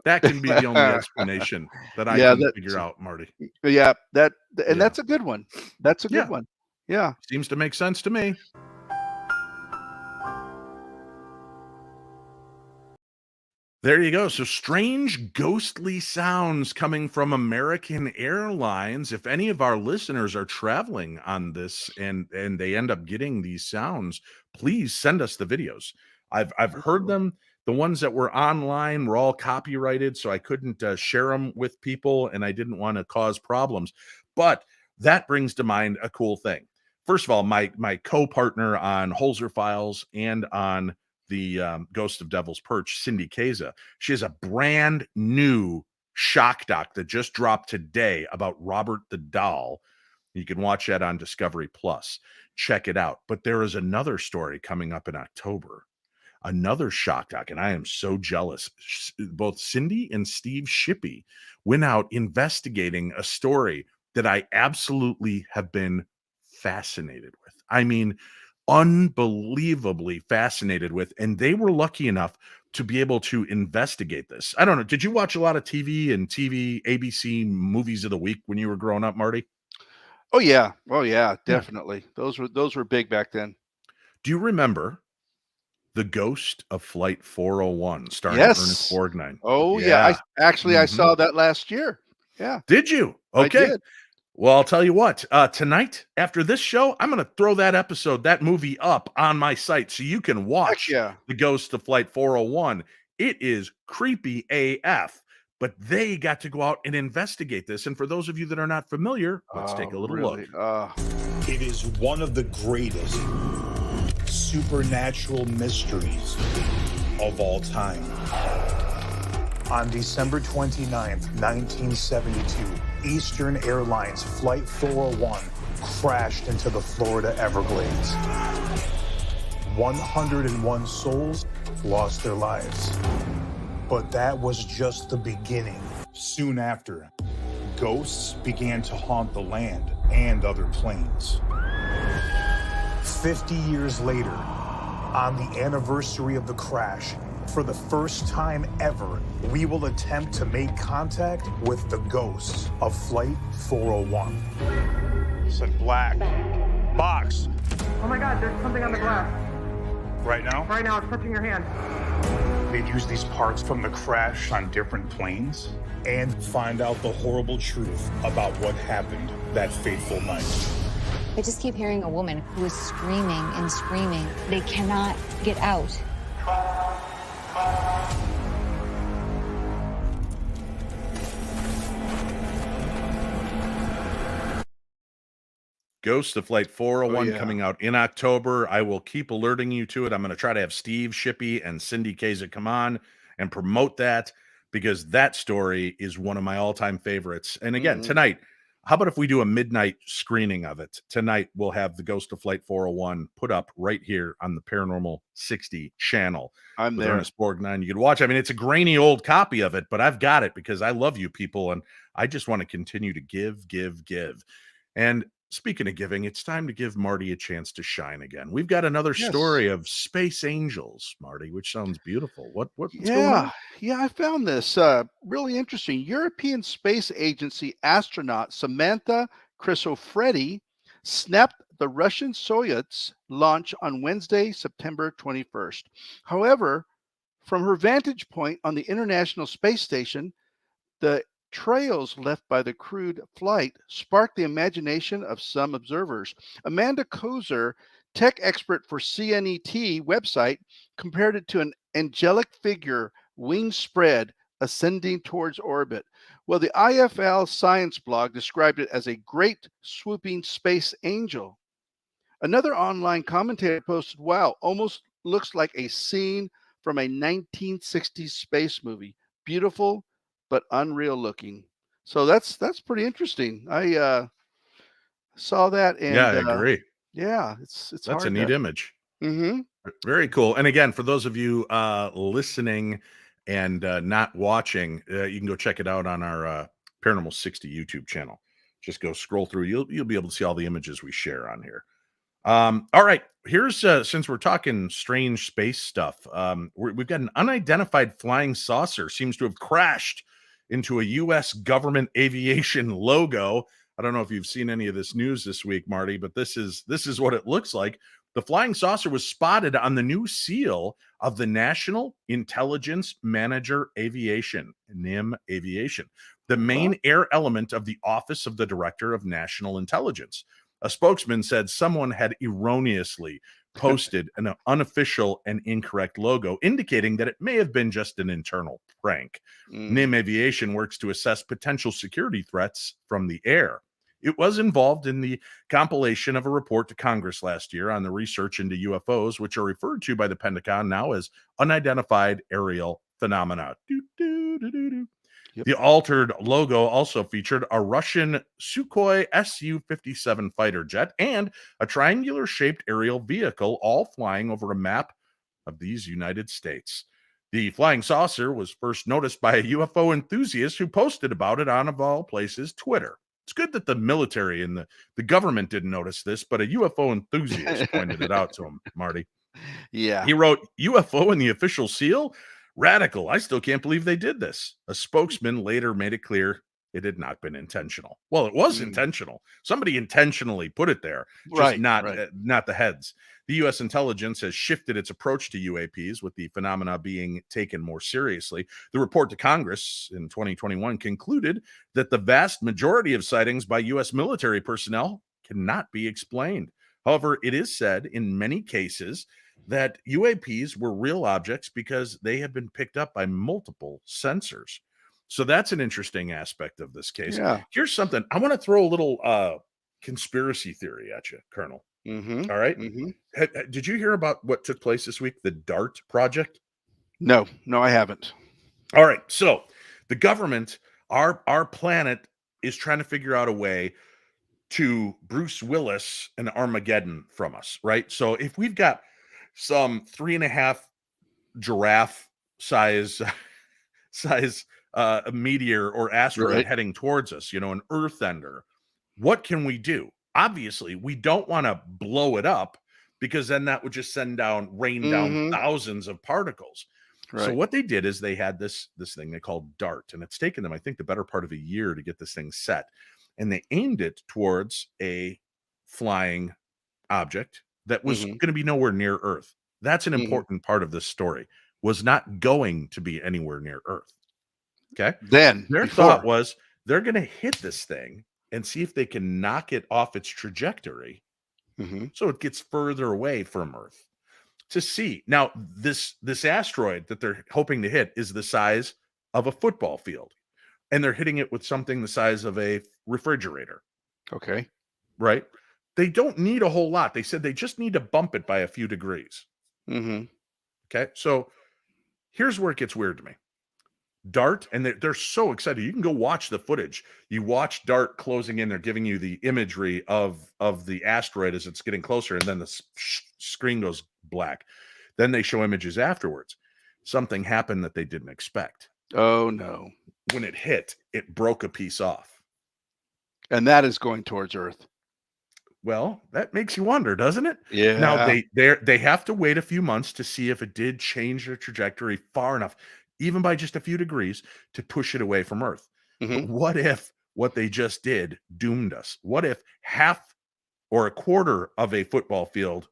A: That can be the only explanation that I can figure out, Marty.
B: Yeah, that's a good one. That's a good one. Yeah.
A: Seems to make sense to me. There you go. So strange, ghostly sounds coming from American Airlines. If any of our listeners are traveling on this and they end up getting these sounds, please send us the videos. I've heard them. The ones that were online were all copyrighted, so I couldn't share them with people, and I didn't want to cause problems. But that brings to mind a cool thing. first of all, my co-partner on Holzer Files and on the Ghost of Devil's Perch, Cindy Keza, she has a brand new shock doc that just dropped today about Robert the Doll. You can watch that on Discovery Plus. Check it out. But there is another story coming up in October, another shock doc, and I am so jealous. Both Cindy and Steve Shippey went out investigating a story that I absolutely have been fascinated with. I mean, unbelievably fascinated with, and they were lucky enough to be able to investigate this. I don't know. Did you watch a lot of TV ABC movies of the week when you were growing up, Marty?
B: Oh yeah, definitely. Yeah. Those were big back then.
A: Do you remember The Ghost of Flight 401 starring Ernest Borgnine?
B: Oh yeah. I saw that last year. Yeah.
A: Did you? Okay. I did. Well, I'll tell you what, tonight after this show, I'm going to throw that movie up on my site so you can watch The Ghost of Flight 401. It is creepy AF, but they got to go out and investigate this. And for those of you that are not familiar, let's take a little look.
J: It is one of the greatest supernatural mysteries of all time. On December 29th, 1972, Eastern Airlines Flight 401 crashed into the Florida Everglades. 101 souls lost their lives. But that was just the beginning. Soon after, ghosts began to haunt the land and other planes. 50 years later, on the anniversary of the crash, for the first time ever, we will attempt to make contact with the ghosts of Flight 401. It's a black box.
K: Oh my God, there's something on the glass.
J: Right now?
K: Right now, it's touching your hand.
J: They'd use these parts from the crash on different planes and find out the horrible truth about what happened that fateful night.
L: I just keep hearing a woman who is screaming and screaming. They cannot get out.
A: Ghost of Flight 401 coming out in October. I will keep alerting you to it. I'm going to try to have Steve Shippey and Cindy Keza come on and promote that because that story is one of my all-time favorites. And again, tonight, how about if we do a midnight screening of it? Tonight, we'll have the Ghost of Flight 401 put up right here on the Paranormal 60 channel.
B: I'm there.
A: Ernest Borgnine. You could watch. I mean, it's a grainy old copy of it, but I've got it because I love you people, and I just want to continue to give. And speaking of giving, it's time to give Marty a chance to shine again. We've got another story of space angels, Marty, which sounds beautiful. What's going on?
B: Yeah, I found this really interesting. European Space Agency astronaut Samantha Crisofreddi snapped the Russian Soyuz launch on Wednesday, September 21st. However, from her vantage point on the International Space Station, the trails left by the crewed flight sparked the imagination of some observers. Amanda Kozer, tech expert for CNET website, compared it to an angelic figure, wings spread, ascending towards orbit. Well, the IFL science blog described it as a great swooping space angel. Another online commentator posted, "Wow, almost looks like a scene from a 1960s space movie. Beautiful, but unreal looking." So that's pretty interesting. I saw that, and
A: I agree.
B: Yeah, it's
A: that's a neat image.
B: Mm-hmm.
A: Very cool. And again, for those of you listening and not watching, you can go check it out on our Paranormal 60 YouTube channel. Just go scroll through. You'll be able to see all the images we share on here. All right, here's since we're talking strange space stuff, we've got an unidentified flying saucer seems to have crashed into a U.S. government aviation logo. I don't know if you've seen any of this news this week, Marty, but this is what it looks like. The flying saucer was spotted on the new seal of the National Intelligence Manager Aviation, NIM Aviation, the main air element of the Office of the Director of National Intelligence. A spokesman said someone had erroneously posted an unofficial and incorrect logo, indicating that it may have been just an internal prank. NIM Aviation works to assess potential security threats from the air. It was involved in the compilation of a report to Congress last year on the research into UFOs, which are referred to by the Pentagon now as unidentified aerial phenomena. Yep. The altered logo also featured a Russian Sukhoi Su-57 fighter jet and a triangular-shaped aerial vehicle, all flying over a map of these United States. The flying saucer was first noticed by a UFO enthusiast who posted about it on, of all places, Twitter. It's good that the military and the government didn't notice this, but a UFO enthusiast pointed it out to him, Marty.
B: Yeah.
A: He wrote, UFO in the official seal? Radical. I still can't believe they did this. A spokesman later made it clear it had not been intentional. Well, it was intentional. Somebody intentionally put it there, just not the heads. The U.S. intelligence has shifted its approach to UAPs, with the phenomena being taken more seriously. The report to Congress in 2021 concluded that the vast majority of sightings by U.S. military personnel cannot be explained. However, it is said in many cases that UAPs were real objects because they have been picked up by multiple sensors. So that's an interesting aspect of this case.
B: Yeah.
A: Here's something. I want to throw a little conspiracy theory at you, Colonel.
B: Mm-hmm.
A: All right.
B: Mm-hmm.
A: Did you hear about what took place this week? The DART project?
B: No, I haven't.
A: All right. So the government, our planet, is trying to figure out a way to Bruce Willis an Armageddon from us, right? So if we've got some 3.5 giraffe size a meteor or asteroid heading towards us, an earthender, what can we do? Obviously, we don't want to blow it up, because then that would just rain down thousands of particles. Right. So what they did is they had this thing they called DART, and it's taken them, I think, the better part of a year to get this thing set. And they aimed it towards a flying object that was going to be nowhere near Earth. That's an important part of this story. Was not going to be anywhere near Earth. Okay.
B: Then
A: their thought was they're going to hit this thing and see if they can knock it off its trajectory, so it gets further away from Earth to see. Now, this asteroid that they're hoping to hit is the size of a football field, and they're hitting it with something the size of a refrigerator.
B: Okay.
A: Right. They don't need a whole lot. They said they just need to bump it by a few degrees. Okay. So here's where it gets weird to me. DART, and they're so excited. You can go watch the footage. You watch DART closing in. They're giving you the imagery of the asteroid as it's getting closer, and then the screen goes black. Then they show images afterwards. Something happened that they didn't expect.
B: Oh, no.
A: When it hit, it broke a piece off.
B: And that is going towards Earth.
A: Well, that makes you wonder, doesn't it?
B: Yeah.
A: Now, they have to wait a few months to see if it did change their trajectory far enough, even by just a few degrees, to push it away from Earth. But what if what they just did doomed us? What if half or a quarter of a football field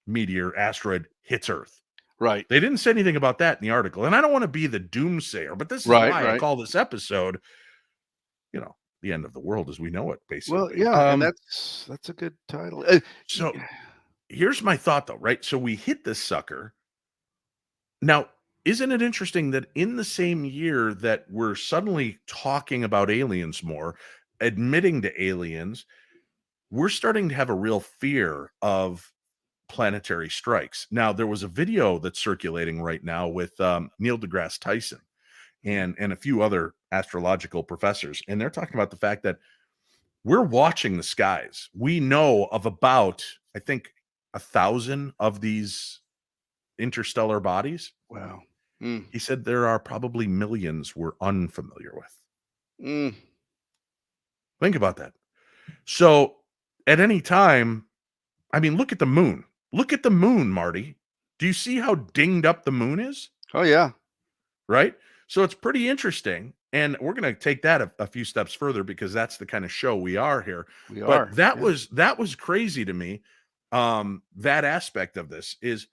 A: meteor asteroid hits Earth?
B: Right.
A: They didn't say anything about that in the article. And I don't want to be the doomsayer, but this is why I call this episode, the end of the world as we know it, basically.
B: Well, yeah, and that's a good title.
A: So here's my thought, though, right? So we hit this sucker. Now, isn't it interesting that in the same year that we're suddenly talking about aliens more, admitting to aliens, we're starting to have a real fear of planetary strikes. Now, there was a video that's circulating right now with Neil deGrasse Tyson and a few other astrological professors, and they're talking about the fact that we're watching the skies. We know of about, I think, 1,000 of these interstellar bodies.
B: Wow.
A: He said there are probably millions we're unfamiliar with. Think about that. So at any time, I mean, look at the moon. Look at the moon, Marty. Do you see how dinged up the moon is?
B: Oh, yeah.
A: Right? So it's pretty interesting. And we're going to take that a few steps further, because that's the kind of show we are here. But that was crazy to me. That aspect of this is,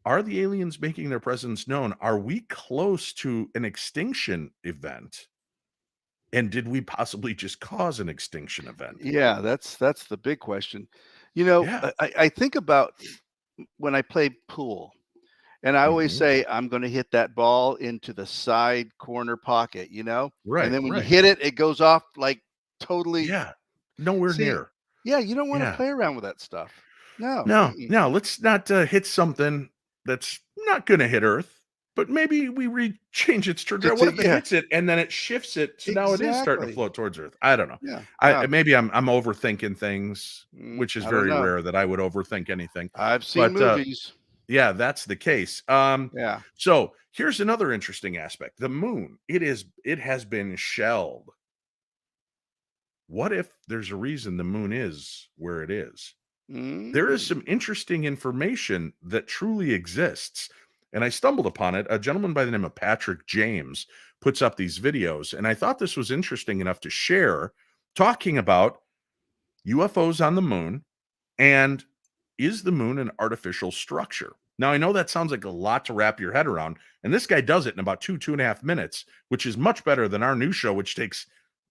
A: are the aliens making their presence known? Are we close to an extinction event? And did we possibly just cause an extinction event?
B: Yeah, that's the big question. I think about when I play pool, and I always say, I'm going to hit that ball into the side corner pocket,
A: Right.
B: And then when you hit it, it goes off like totally
A: Nowhere near.
B: Yeah, you don't want to play around with that stuff. No.
A: No, let's not hit something that's not going to hit Earth, but maybe we change its trajectory. What if it hits it and then it shifts it, so now it is starting to float towards Earth? I don't know.
B: Yeah.
A: Maybe I'm overthinking things, which is very rare that I would overthink anything.
B: I've seen movies.
A: Yeah, that's the case.
B: Yeah.
A: So here's another interesting aspect: the moon. It has been shelled. What if there's a reason the moon is where it is? There is some interesting information that truly exists. And I stumbled upon it. A gentleman by the name of Patrick James puts up these videos. And I thought this was interesting enough to share, talking about UFOs on the moon and is the moon an artificial structure? Now, I know that sounds like a lot to wrap your head around. And this guy does it in about 2.5 minutes, which is much better than our news show, which takes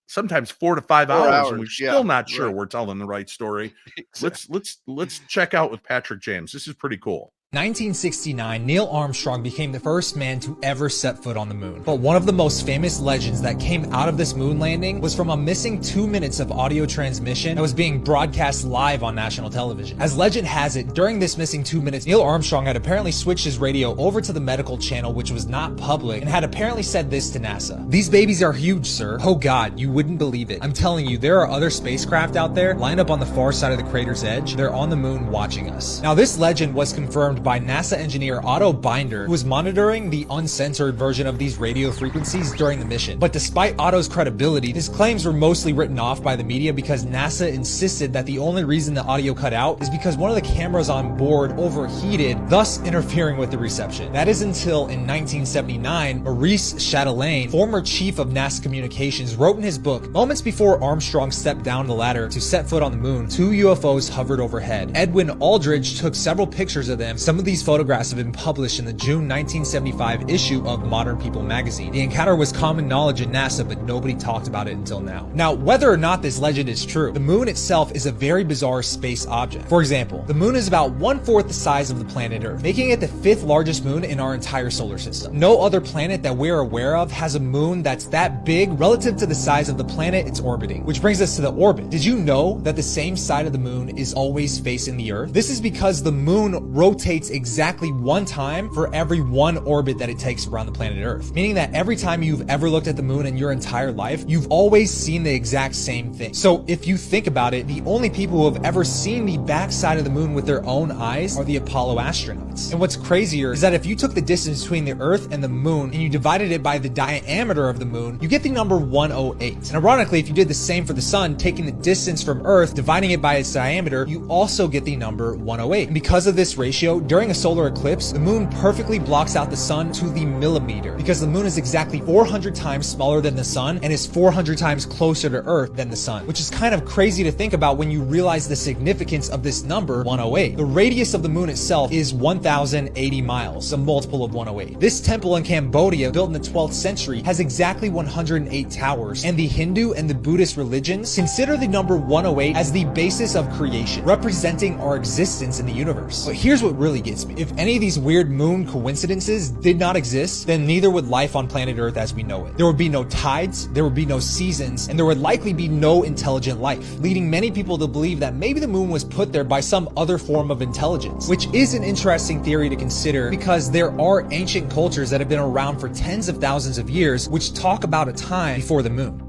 A: sometimes 4 to 5 hours, and we're still not sure we're telling the right story. Exactly. Let's check out with Patrick James. This is pretty cool.
M: 1969, Neil Armstrong became the first man to ever set foot on the moon. But one of the most famous legends that came out of this moon landing was from a missing 2 minutes of audio transmission that was being broadcast live on national television. As legend has it, during this missing 2 minutes, Neil Armstrong had apparently switched his radio over to the medical channel, which was not public, and had apparently said this to NASA: "These babies are huge, sir. Oh God, you wouldn't believe it. I'm telling you, there are other spacecraft out there lined up on the far side of the crater's edge. They're on the moon watching us." Now, this legend was confirmed by NASA engineer Otto Binder, who was monitoring the uncensored version of these radio frequencies during the mission. But despite Otto's credibility, his claims were mostly written off by the media because NASA insisted that the only reason the audio cut out is because one of the cameras on board overheated, thus interfering with the reception. That is until in 1979, Maurice Chatelain, former chief of NASA communications, wrote in his book, "Moments before Armstrong stepped down the ladder to set foot on the moon, 2 UFOs hovered overhead. Edwin Aldridge took several pictures of them. Some of these photographs have been published in the June 1975 issue of Modern People magazine. The encounter was common knowledge in NASA, but nobody talked about it until now." Now, whether or not this legend is true, the moon itself is a very bizarre space object. For example, the moon is about 1/4 the size of the planet Earth, making it the 5th largest moon in our entire solar system. No other planet that we're aware of has a moon that's that big relative to the size of the planet it's orbiting. Which brings us to the orbit. Did you know that the same side of the moon is always facing the Earth? This is because the moon rotates exactly one time for every one orbit that it takes around the planet Earth. Meaning that every time you've ever looked at the moon in your entire life, you've always seen the exact same thing. So if you think about it, the only people who have ever seen the backside of the moon with their own eyes are the Apollo astronauts. And what's crazier is that if you took the distance between the Earth and the moon and you divided it by the diameter of the moon, you get the number 108. And ironically, if you did the same for the sun, taking the distance from Earth, dividing it by its diameter, you also get the number 108. And because of this ratio, during a solar eclipse, the moon perfectly blocks out the sun to the millimeter, because the moon is exactly 400 times smaller than the sun and is 400 times closer to Earth than the sun, which is kind of crazy to think about when you realize the significance of this number 108. The radius of the moon itself is 1,080 miles, a multiple of 108. This temple in Cambodia, built in the 12th century, has exactly 108 towers, and the Hindu and the Buddhist religions consider the number 108 as the basis of creation, representing our existence in the universe. But here's what really gets me. If any of these weird moon coincidences did not exist, then neither would life on planet Earth as we know it. There would be no tides, there would be no seasons, and there would likely be no intelligent life, leading many people to believe that maybe the moon was put there by some other form of intelligence, which is an interesting theory to consider because there are ancient cultures that have been around for tens of thousands of years which talk about a time before the moon.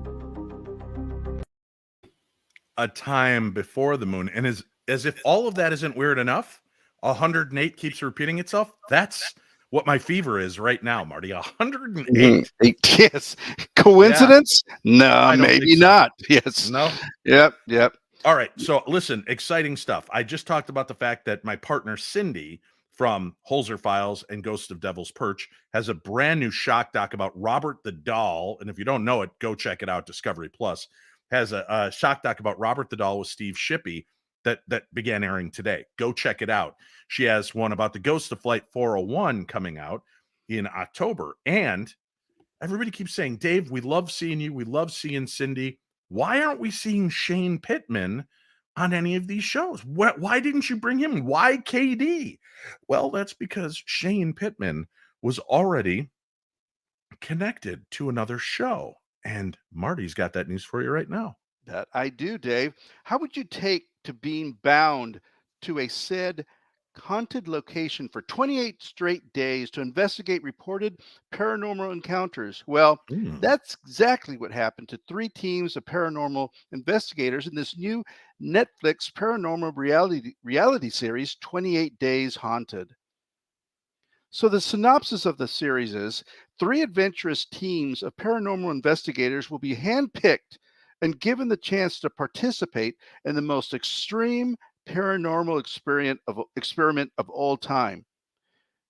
A: A time before the moon. And as if all of that isn't weird enough, 108 keeps repeating itself. That's what my fever is right now, Marty. 108.
B: Yes. Coincidence? Yeah. No, maybe so. Not. Yes.
A: No.
B: Yep.
A: All right. So listen, exciting stuff. I just talked about the fact that my partner Cindy from Holzer Files and Ghost of Devil's Perch has a brand new shock doc about Robert the Doll. And if you don't know it, go check it out. Discovery Plus has a shock doc about Robert the Doll with Steve Shippey that began airing today. Go check it out. She has one about the Ghost of Flight 401 coming out in October. And everybody keeps saying, Dave, we love seeing you. We love seeing Cindy. Why aren't we seeing Shane Pittman on any of these shows? Why didn't you bring him? Why KD? Well, that's because Shane Pittman was already connected to another show. And Marty's got that news for you right now.
B: That I do, Dave. How would you take to being bound to a said haunted location for 28 straight days to investigate reported paranormal encounters? Well, that's exactly what happened to 3 teams of paranormal investigators in this new Netflix paranormal reality series, 28 Days Haunted. So the synopsis of the series is 3 adventurous teams of paranormal investigators will be handpicked and given the chance to participate in the most extreme paranormal experiment of all time.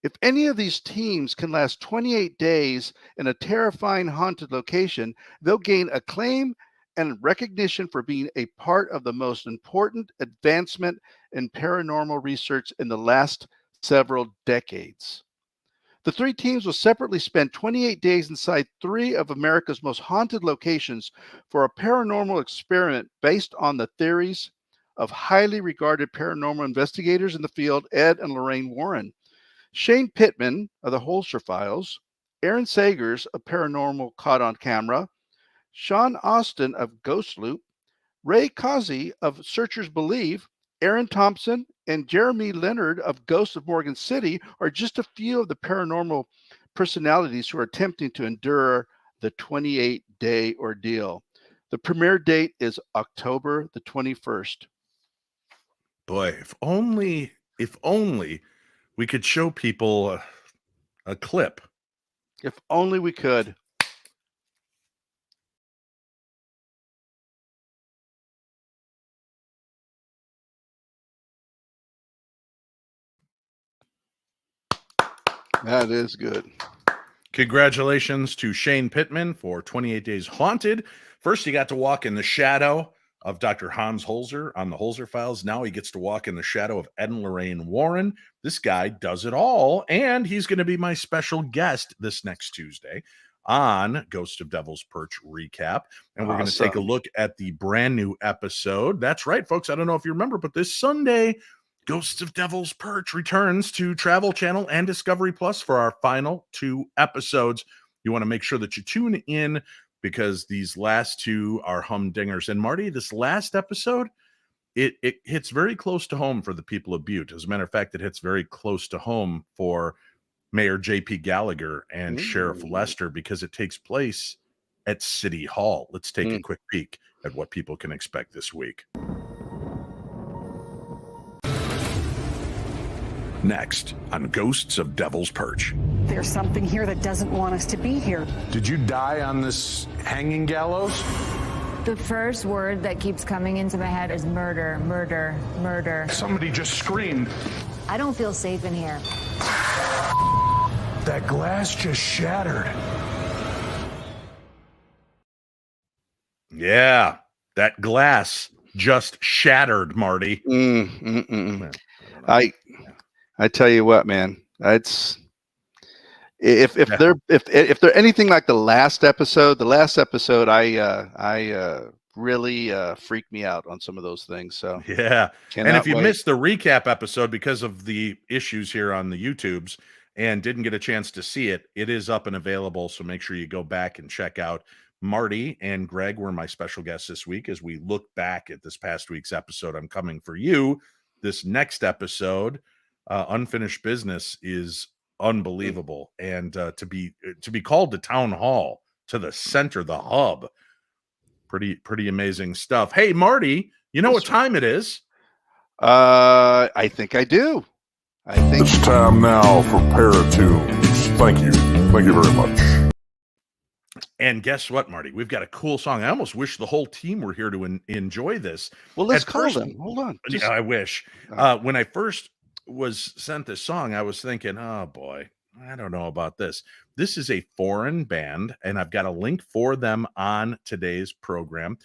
B: If any of these teams can last 28 days in a terrifying haunted location, they'll gain acclaim and recognition for being a part of the most important advancement in paranormal research in the last several decades. The 3 teams will separately spend 28 days inside 3 of America's most haunted locations for a paranormal experiment based on the theories of highly regarded paranormal investigators in the field, Ed and Lorraine Warren, Shane Pittman of the Holzer Files, Aaron Sagers of Paranormal Caught on Camera, Sean Austin of Ghost Loop, Ray Causey of Searchers Believe, Aaron Thompson, and Jeremy Leonard of Ghosts of Morgan City are just a few of the paranormal personalities who are attempting to endure the 28-day ordeal. The premiere date is October the 21st.
A: Boy, if only we could show people a clip.
B: If only we could. That is good.
A: Congratulations to Shane Pittman for 28 Days Haunted. First, he got to walk in the shadow of Dr. Hans Holzer on the Holzer Files. Now he gets to walk in the shadow of Ed and Lorraine Warren. This guy does it all, and he's going to be my special guest this next Tuesday on Ghost of Devil's Perch Recap. And we're going to take a look at the brand new episode. That's right, folks. I don't know if you remember, but this Sunday, Ghosts of Devil's Perch returns to Travel Channel and Discovery Plus for our final 2 episodes. You want to make sure that you tune in because these last 2 are humdingers. And Marty, this last episode, it hits very close to home for the people of Butte. As a matter of fact, it hits very close to home for Mayor J.P. Gallagher and Sheriff Lester because it takes place at City Hall. Let's take a quick peek at what people can expect this week. Next on Ghosts of Devil's Perch.
N: There's something here that doesn't want us to be here.
J: Did you die on this hanging gallows?
O: The first word that keeps coming into my head is murder, murder, murder.
J: Somebody just screamed.
O: I don't feel safe in here.
J: That glass just shattered.
A: Yeah, that glass just shattered, Marty.
B: I tell you what, man. It's if they're anything like the last episode, I really freaked me out on some of those things. So
A: yeah, and if you missed the recap episode because of the issues here on the YouTubes and didn't get a chance to see it, it is up and available. So make sure you go back and check out. Marty and Greg were my special guests this week as we look back at this past week's episode. I'm coming for you. This next episode, Unfinished Business, is unbelievable, and to be called to town hall, to the center, the hub, pretty amazing stuff. Hey, Marty, you know what time it is?
B: I think I do. I think
P: it's time now for ParaTunes. Thank you very much.
A: And guess what, Marty? We've got a cool song. I almost wish the whole team were here to enjoy this.
B: Well, let's call them. Hold on.
A: Yeah, I wish. When I first was sent this song, I was thinking, oh boy, I don't know about this. This is a foreign band, and I've got a link for them on today's program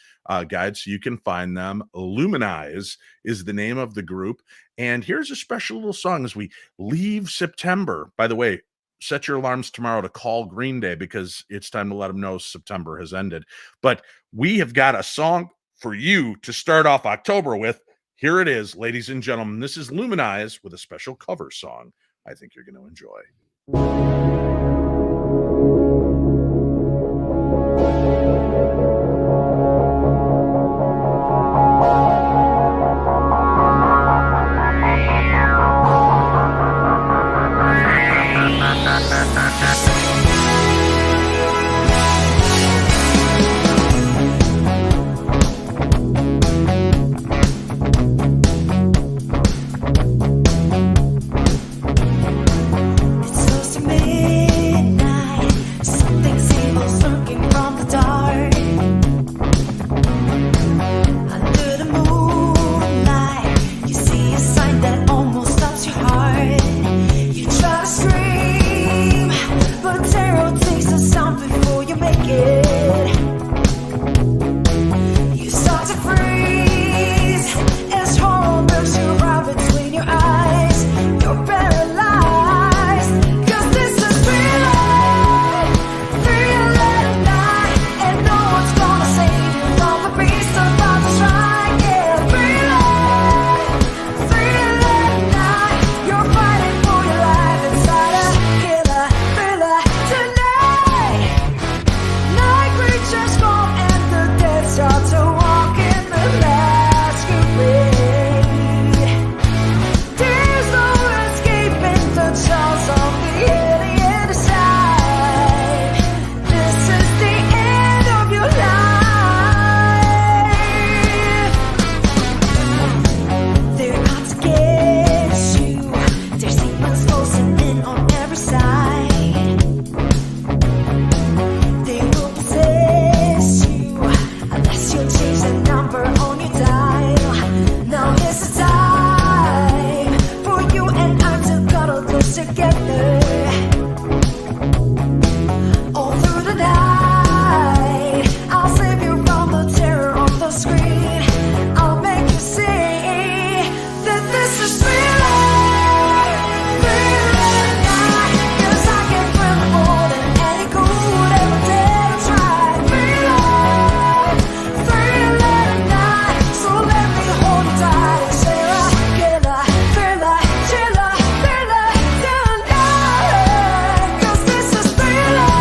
A: guide, so you can find them. Luminize is the name of the group, and here's a special little song as we leave September. By the way, set your alarms tomorrow to call Green Day because it's time to let them know September has ended. But we have got a song for you to start off October with. Here it is, ladies and gentlemen. This is Luminize with a special cover song I think you're going to enjoy.
Q: All through the night, I'll save you from the terror on the screen. I'll make you see that this is thriller, thriller night. 'Cause I can thrill more than any could ever dare to try. Thriller, thriller night. So let me hold you tight and say, killer, thriller, chiller, thriller tonight. 'Cause this is thriller,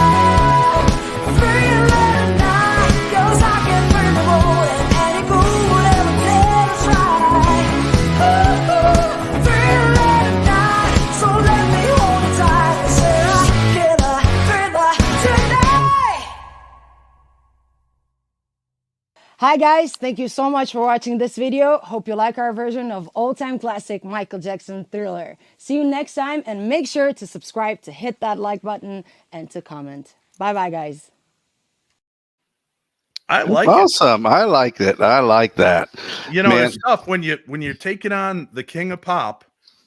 Q: thriller night. 'Cause I can thrill more than any could ever dare to try. Thriller night. So let me hold you tight and say, killer, thriller tonight.
R: Hi guys, thank you so much for watching this video. Hope you like our version of old-time classic Michael Jackson Thriller. See you next time, and make sure to subscribe, to hit that like button, and to comment. Bye-bye, guys.
A: I like
B: awesome. I like it. I like that.
A: You know,
B: Man.
A: it's tough when you're taking on the king of pop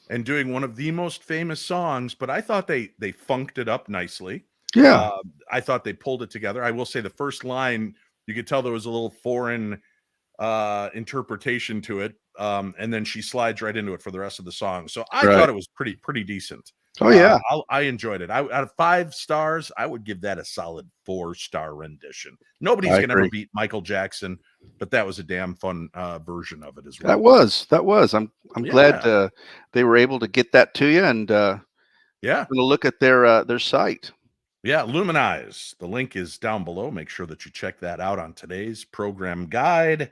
A: and doing one of the most famous songs, but I thought they funked it up nicely.
B: Yeah.
A: I thought they pulled it together. I will say the first line, you could tell there was a little foreign interpretation to it, and then she slides right into it for the rest of the song. So I
B: Right.
A: thought it was pretty decent.
B: Oh, yeah.
A: I enjoyed it. Out of 5 stars, I would give that a solid 4-star rendition. Nobody's
B: I
A: gonna ever
B: agree.
A: beat Michael Jackson, but that was a damn fun version of it as well.
B: That was. I'm glad they were able to get that to you, and
A: yeah,
B: gonna look at their site.
A: Yeah, Luminize. The link is down below. Make sure that you check that out on today's program guide.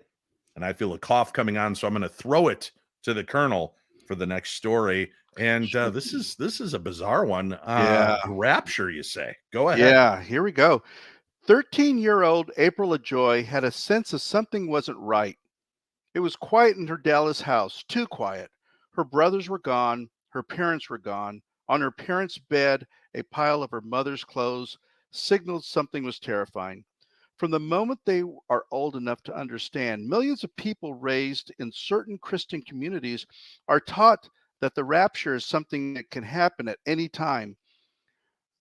A: And I feel a cough coming on, so I'm going to throw it to the Colonel for the next story. And this is a bizarre one. Rapture, you say? Go ahead.
B: Yeah, here we go. 13-year-old April LaJoy had a sense of something wasn't right. It was quiet in her Dallas house, too quiet. Her brothers were gone. Her parents were gone. On her parents' bed, a pile of her mother's clothes signaled something was terrifying. From the moment they are old enough to understand, millions of people raised in certain Christian communities are taught that the rapture is something that can happen at any time.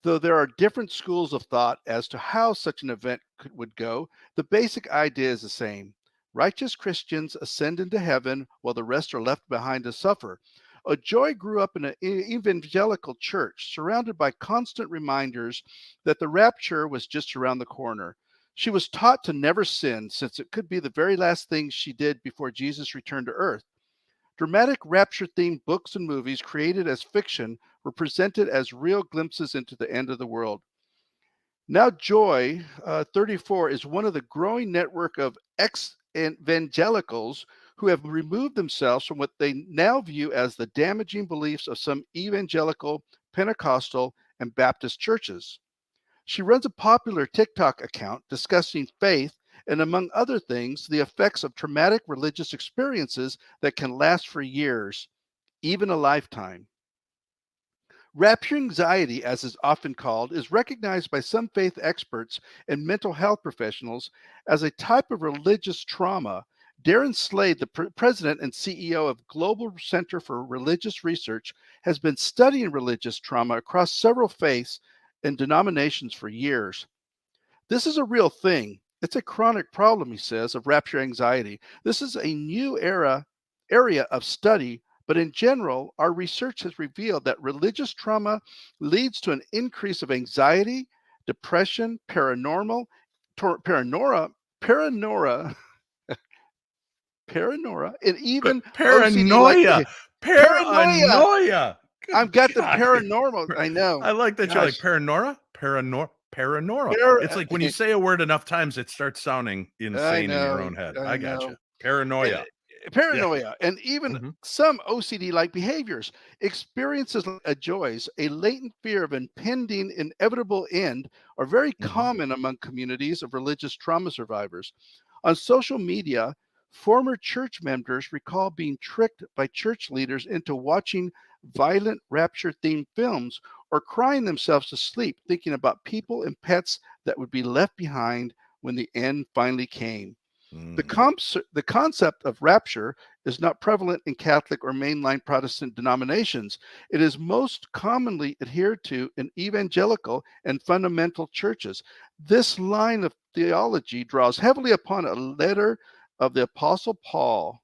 B: Though there are different schools of thought as to how such an event would go, the basic idea is the same. Righteous Christians ascend into heaven while the rest are left behind to suffer. LaJoy grew up in an evangelical church, surrounded by constant reminders that the rapture was just around the corner. She was taught to never sin, since it could be the very last thing she did before Jesus returned to earth. Dramatic rapture-themed books and movies created as fiction were presented as real glimpses into the end of the world. Now Joy, 34, is one of the growing network of ex-evangelicals who have removed themselves from what they now view as the damaging beliefs of some evangelical, Pentecostal, and Baptist churches. She runs a popular TikTok account discussing faith and, among other things, the effects of traumatic religious experiences that can last for years, even a lifetime. Rapture anxiety, as is often called, is recognized by some faith experts and mental health professionals as a type of religious trauma. Darren Slade, the president and CEO of Global Center for Religious Research, has been studying religious trauma across several faiths and denominations for years. This is a real thing. It's a chronic problem, he says, of rapture anxiety. This is a new area of study, but in general, our research has revealed that religious trauma leads to an increase of anxiety, depression, paranoia, and even
A: paranoia. Paranoia.
B: I've got the paranormal. I know.
A: I like that you're like paranoia. It's like when you say a word enough times, it starts sounding insane in your own head. I got you. Paranoia.
B: Paranoia, and even some OCD-like behaviors. Experiences like Joy's, a latent fear of impending inevitable end, are very common among communities of religious trauma survivors. On social media, former church members recall being tricked by church leaders into watching violent rapture-themed films or crying themselves to sleep, thinking about people and pets that would be left behind when the end finally came. The concept of rapture is not prevalent in Catholic or mainline Protestant denominations. It is most commonly adhered to in evangelical and fundamental churches. This line of theology draws heavily upon a letter of the Apostle Paul,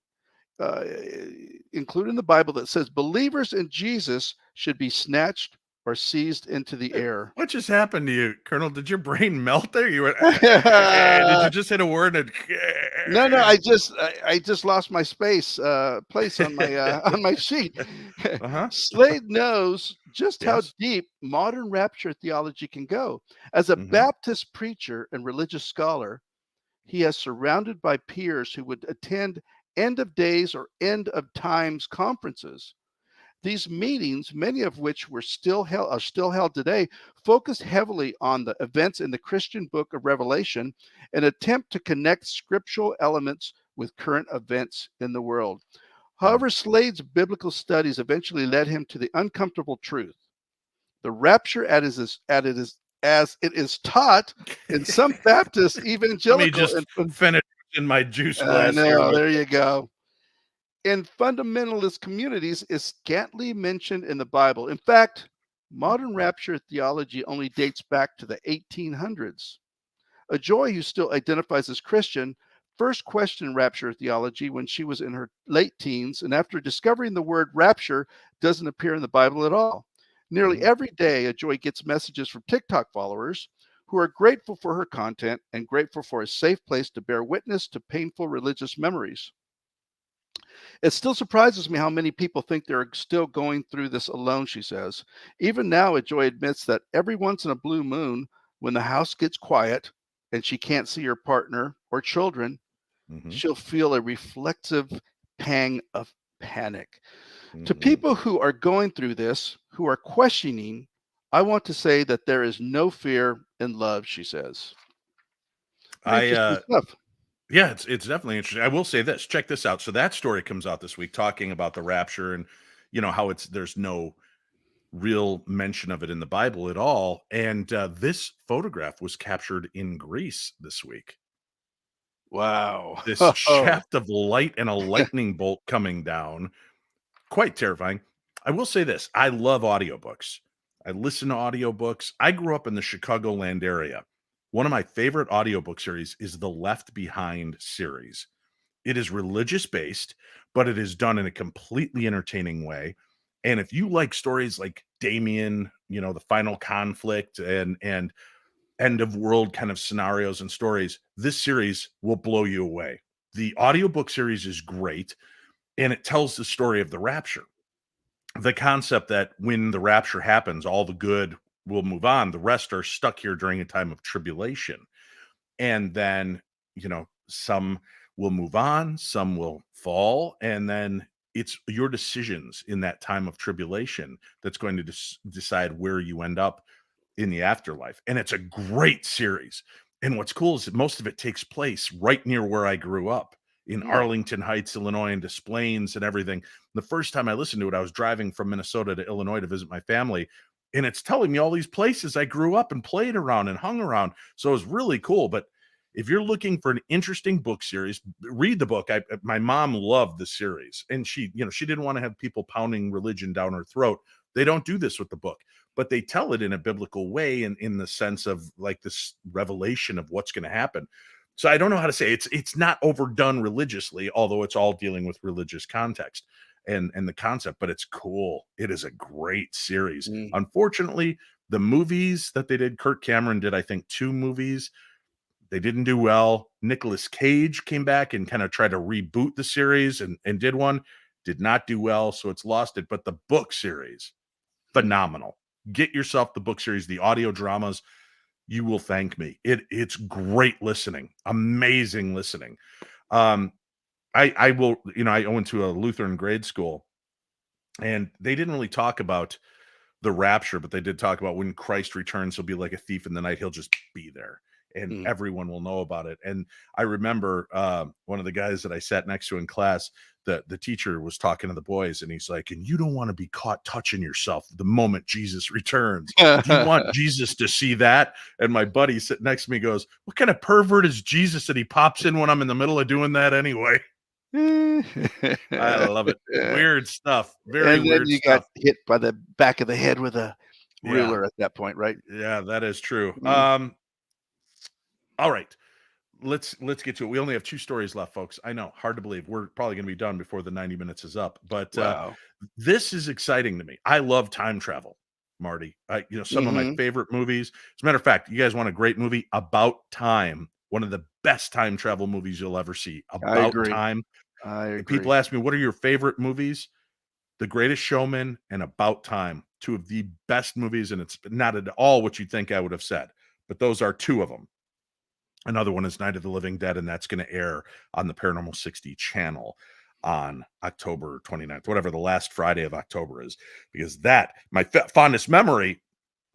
B: including the Bible, that says believers in Jesus should be snatched or seized into the air.
A: What just happened to you, Colonel? Did your brain melt there? You went, did you just hit a word? And
B: No, I just lost my place on my sheet. Slade knows just how deep modern rapture theology can go. As a Baptist preacher and religious scholar, he is surrounded by peers who would attend end of days or end of times conferences. These meetings, many of which are still held today, focus heavily on the events in the Christian book of Revelation and attempt to connect scriptural elements with current events in the world. However, Slade's biblical studies eventually led him to the uncomfortable truth. The rapture as it is taught in some Baptist evangelical.
A: Let me just finish in my juice glass.
B: There you go. In fundamentalist communities is scantily mentioned in the Bible. In fact, modern rapture theology only dates back to the 1800s. A Joy, who still identifies as Christian, first questioned rapture theology when she was in her late teens, and after discovering the word rapture doesn't appear in the Bible at all. Nearly every day, A Joy gets messages from TikTok followers who are grateful for her content and grateful for a safe place to bear witness to painful religious memories. It still surprises me how many people think they're still going through this alone, she says. Even now, Joy admits that every once in a blue moon, when the house gets quiet and she can't see her partner or children, she'll feel a reflexive pang of panic. To people who are going through this, who are questioning, I want to say that there is no fear in love, she says.
A: Yeah, it's definitely interesting. I will say this. Check this out. So that story comes out this week talking about the rapture and how there's no real mention of it in the Bible at all. And this photograph was captured in Greece this week.
B: Wow.
A: This shaft of light and a lightning bolt coming down. Quite terrifying. I will say this. I love audiobooks. I listen to audiobooks. I grew up in the Chicagoland area. One of my favorite audiobook series is the Left Behind series. It is religious based, but it is done in a completely entertaining way. And if you like stories like Damien, the final conflict and end of world kind of scenarios and stories, this series will blow you away. The audiobook series is great, and it tells the story of the rapture. The concept that when the rapture happens, all the good will move on. The rest are stuck here during a time of tribulation. And then, some will move on, some will fall. And then it's your decisions in that time of tribulation that's going to decide where you end up in the afterlife. And it's a great series. And what's cool is that most of it takes place right near where I grew up in Arlington Heights, Illinois, and Des Plaines and everything. The first time I listened to it, I was driving from Minnesota to Illinois to visit my family. And it's telling me all these places I grew up and played around and hung around. So it was really cool. But if you're looking for an interesting book series, read the book. My mom loved the series, and she didn't want to have people pounding religion down her throat. They don't do this with the book, but they tell it in a biblical way and in the sense of like this revelation of what's going to happen. So I don't know how to say it's not overdone religiously, although it's all dealing with religious context and the concept, but it's cool. It is a great series. Unfortunately, the movies that they did, Kirk Cameron did, I think, 2 movies. They didn't do well. Nicolas Cage came back and kind of tried to reboot the series and did one. Did not do well, so it's lost it. But the book series, phenomenal. Get yourself the book series, the audio dramas. You will thank me. It's great listening. Amazing listening. I went to a Lutheran grade school, and they didn't really talk about the rapture, but they did talk about when Christ returns, he'll be like a thief in the night. He'll just be there. and everyone will know about it. And I remember one of the guys that I sat next to in class, the teacher was talking to the boys, and he's like, and you don't want to be caught touching yourself the moment Jesus returns. Do you want Jesus to see that? And my buddy sitting next to me goes, what kind of pervert is Jesus that he pops in when I'm in the middle of doing that anyway? I love it. Weird stuff. Very weird
B: then you
A: stuff.
B: got hit by the back of the head with a ruler at that point, right?
A: Yeah, that is true. All right. Let's get to it. We only have 2 stories left, folks. I know, hard to believe. We're probably going to be done before the 90 minutes is up. But this is exciting to me. I love time travel, Marty. Some of my favorite movies. As a matter of fact, you guys want a great movie about time? One of the best time travel movies you'll ever see. About time.
B: I agree.
A: People ask me, what are your favorite movies? The Greatest Showman and About Time. 2 of the best movies, and it's not at all what you think I would have said. But those are 2 of them. Another one is Night of the Living Dead, and that's going to air on the Paranormal 60 channel on October 29th, whatever the last Friday of October is. Because that, my fondest memory,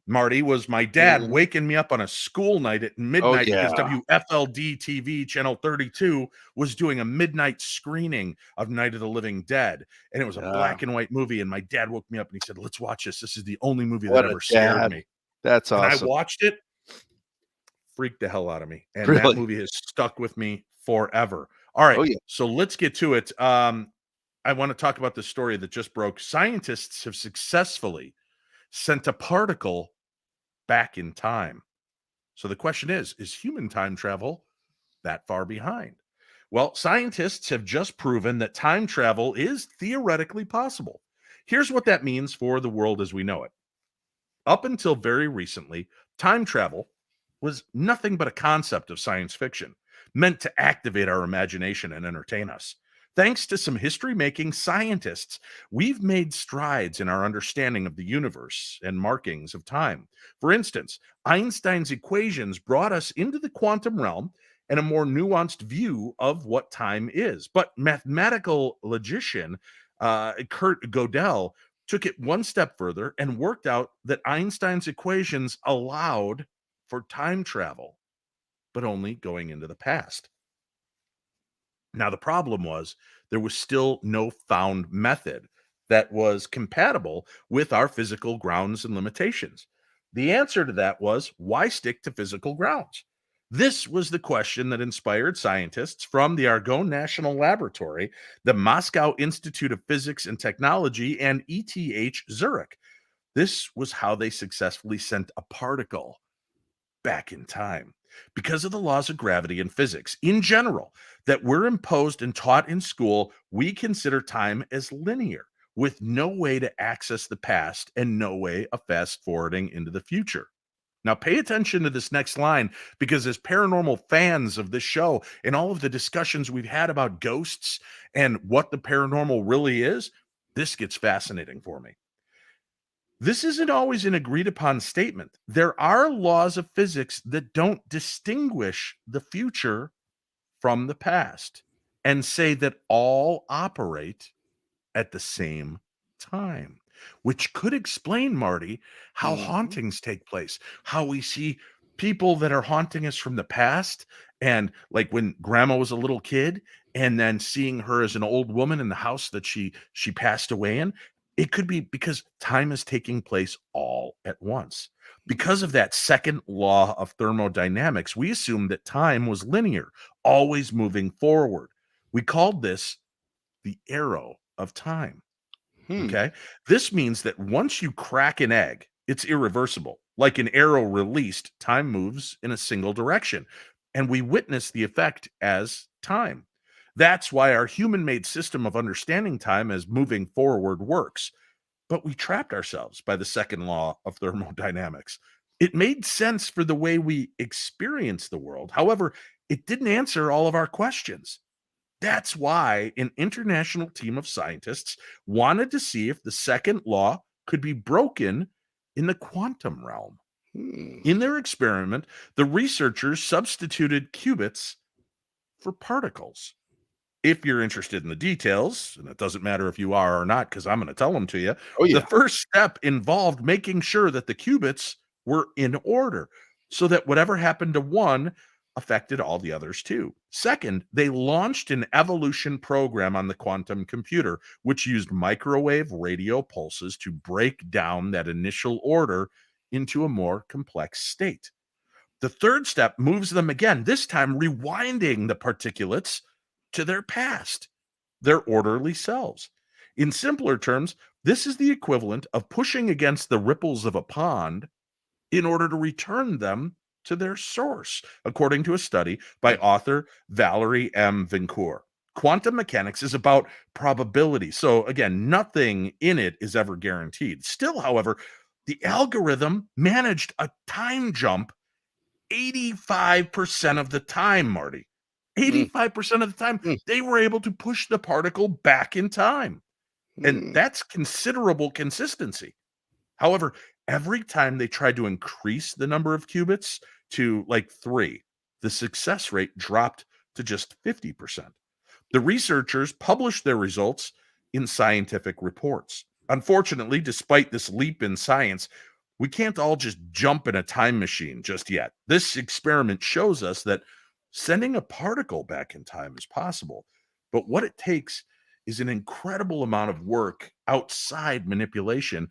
A: Marty, was my dad waking me up on a school night at midnight because WFLD TV channel 32 was doing a midnight screening of Night of the Living Dead. And it was a black and white movie. And my dad woke me up and he said, let's watch this. This is the only movie that ever scared me.
B: That's awesome.
A: And I watched it, freaked the hell out of me. And that movie has stuck with me forever. All right. So let's get to it. I want to talk about the story that just broke. Scientists have successfully sent a particle back in time. So the question is human time travel that far behind? Well, scientists have just proven that time travel is theoretically possible. Here's what that means for the world as we know it. Up until very recently, time travel was nothing but a concept of science fiction, meant to activate our imagination and entertain us. Thanks to some history-making scientists, we've made strides in our understanding of the universe and markings of time. For instance, Einstein's equations brought us into the quantum realm and a more nuanced view of what time is. But mathematical logician Kurt Gödel took it one step further and worked out that Einstein's equations allowed for time travel, but only going into the past. Now, the problem was there was still no found method that was compatible with our physical grounds and limitations. The answer to that was, why stick to physical grounds? This was the question that inspired scientists from the Argonne National Laboratory, the Moscow Institute of Physics and Technology, and ETH Zurich. This was how they successfully sent a particle back in time. Because of the laws of gravity and physics in general that were imposed and taught in school, we consider time as linear, with no way to access the past and no way of fast forwarding into the future. Now, pay attention to this next line, because as paranormal fans of this show and all of the discussions we've had about ghosts and what the paranormal really is, this gets fascinating for me. This isn't always an agreed upon statement. There are laws of physics that don't distinguish the future from the past and say that all operate at the same time, which could explain, Marty, how hauntings take place, how we see people that are haunting us from the past, and like when grandma was a little kid and then seeing her as an old woman in the house that she passed away in. It could be because time is taking place all at once. Because of that second law of thermodynamics, we assumed that time was linear, always moving forward. We called this the arrow of time. Okay. This means that once you crack an egg, it's irreversible. Like an arrow released, time moves in a single direction. And we witness the effect as time. That's why our human-made system of understanding time as moving forward works. But we trapped ourselves by the second law of thermodynamics. It made sense for the way we experience the world. However, it didn't answer all of our questions. That's why an international team of scientists wanted to see if the second law could be broken in the quantum realm. In their experiment, the researchers substituted qubits for particles. If you're interested in the details, and it doesn't matter if you are or not, because I'm going to tell them to you, the first step involved making sure that the qubits were in order. so that whatever happened to one affected all the others too. Second, they launched an evolution program on the quantum computer, which used microwave radio pulses to break down that initial order into a more complex state. The third step moves them again, this time rewinding the particulates to their past, their orderly selves. In simpler terms, this is the equivalent of pushing against the ripples of a pond in order to return them to their source, according to a study by author Valerie M. Vincourt. Quantum mechanics is about probability. So, again, nothing in it is ever guaranteed. Still, however, the algorithm managed a time jump 85% of the time, Marty. 85% of the time, they were able to push the particle back in time. And that's considerable consistency. However, every time they tried to increase the number of qubits to like 3, the success rate dropped to just 50%. The researchers published their results in scientific reports. Unfortunately, despite this leap in science, we can't all just jump in a time machine just yet. This experiment shows us that sending a particle back in time is possible, but what it takes is an incredible amount of work outside manipulation,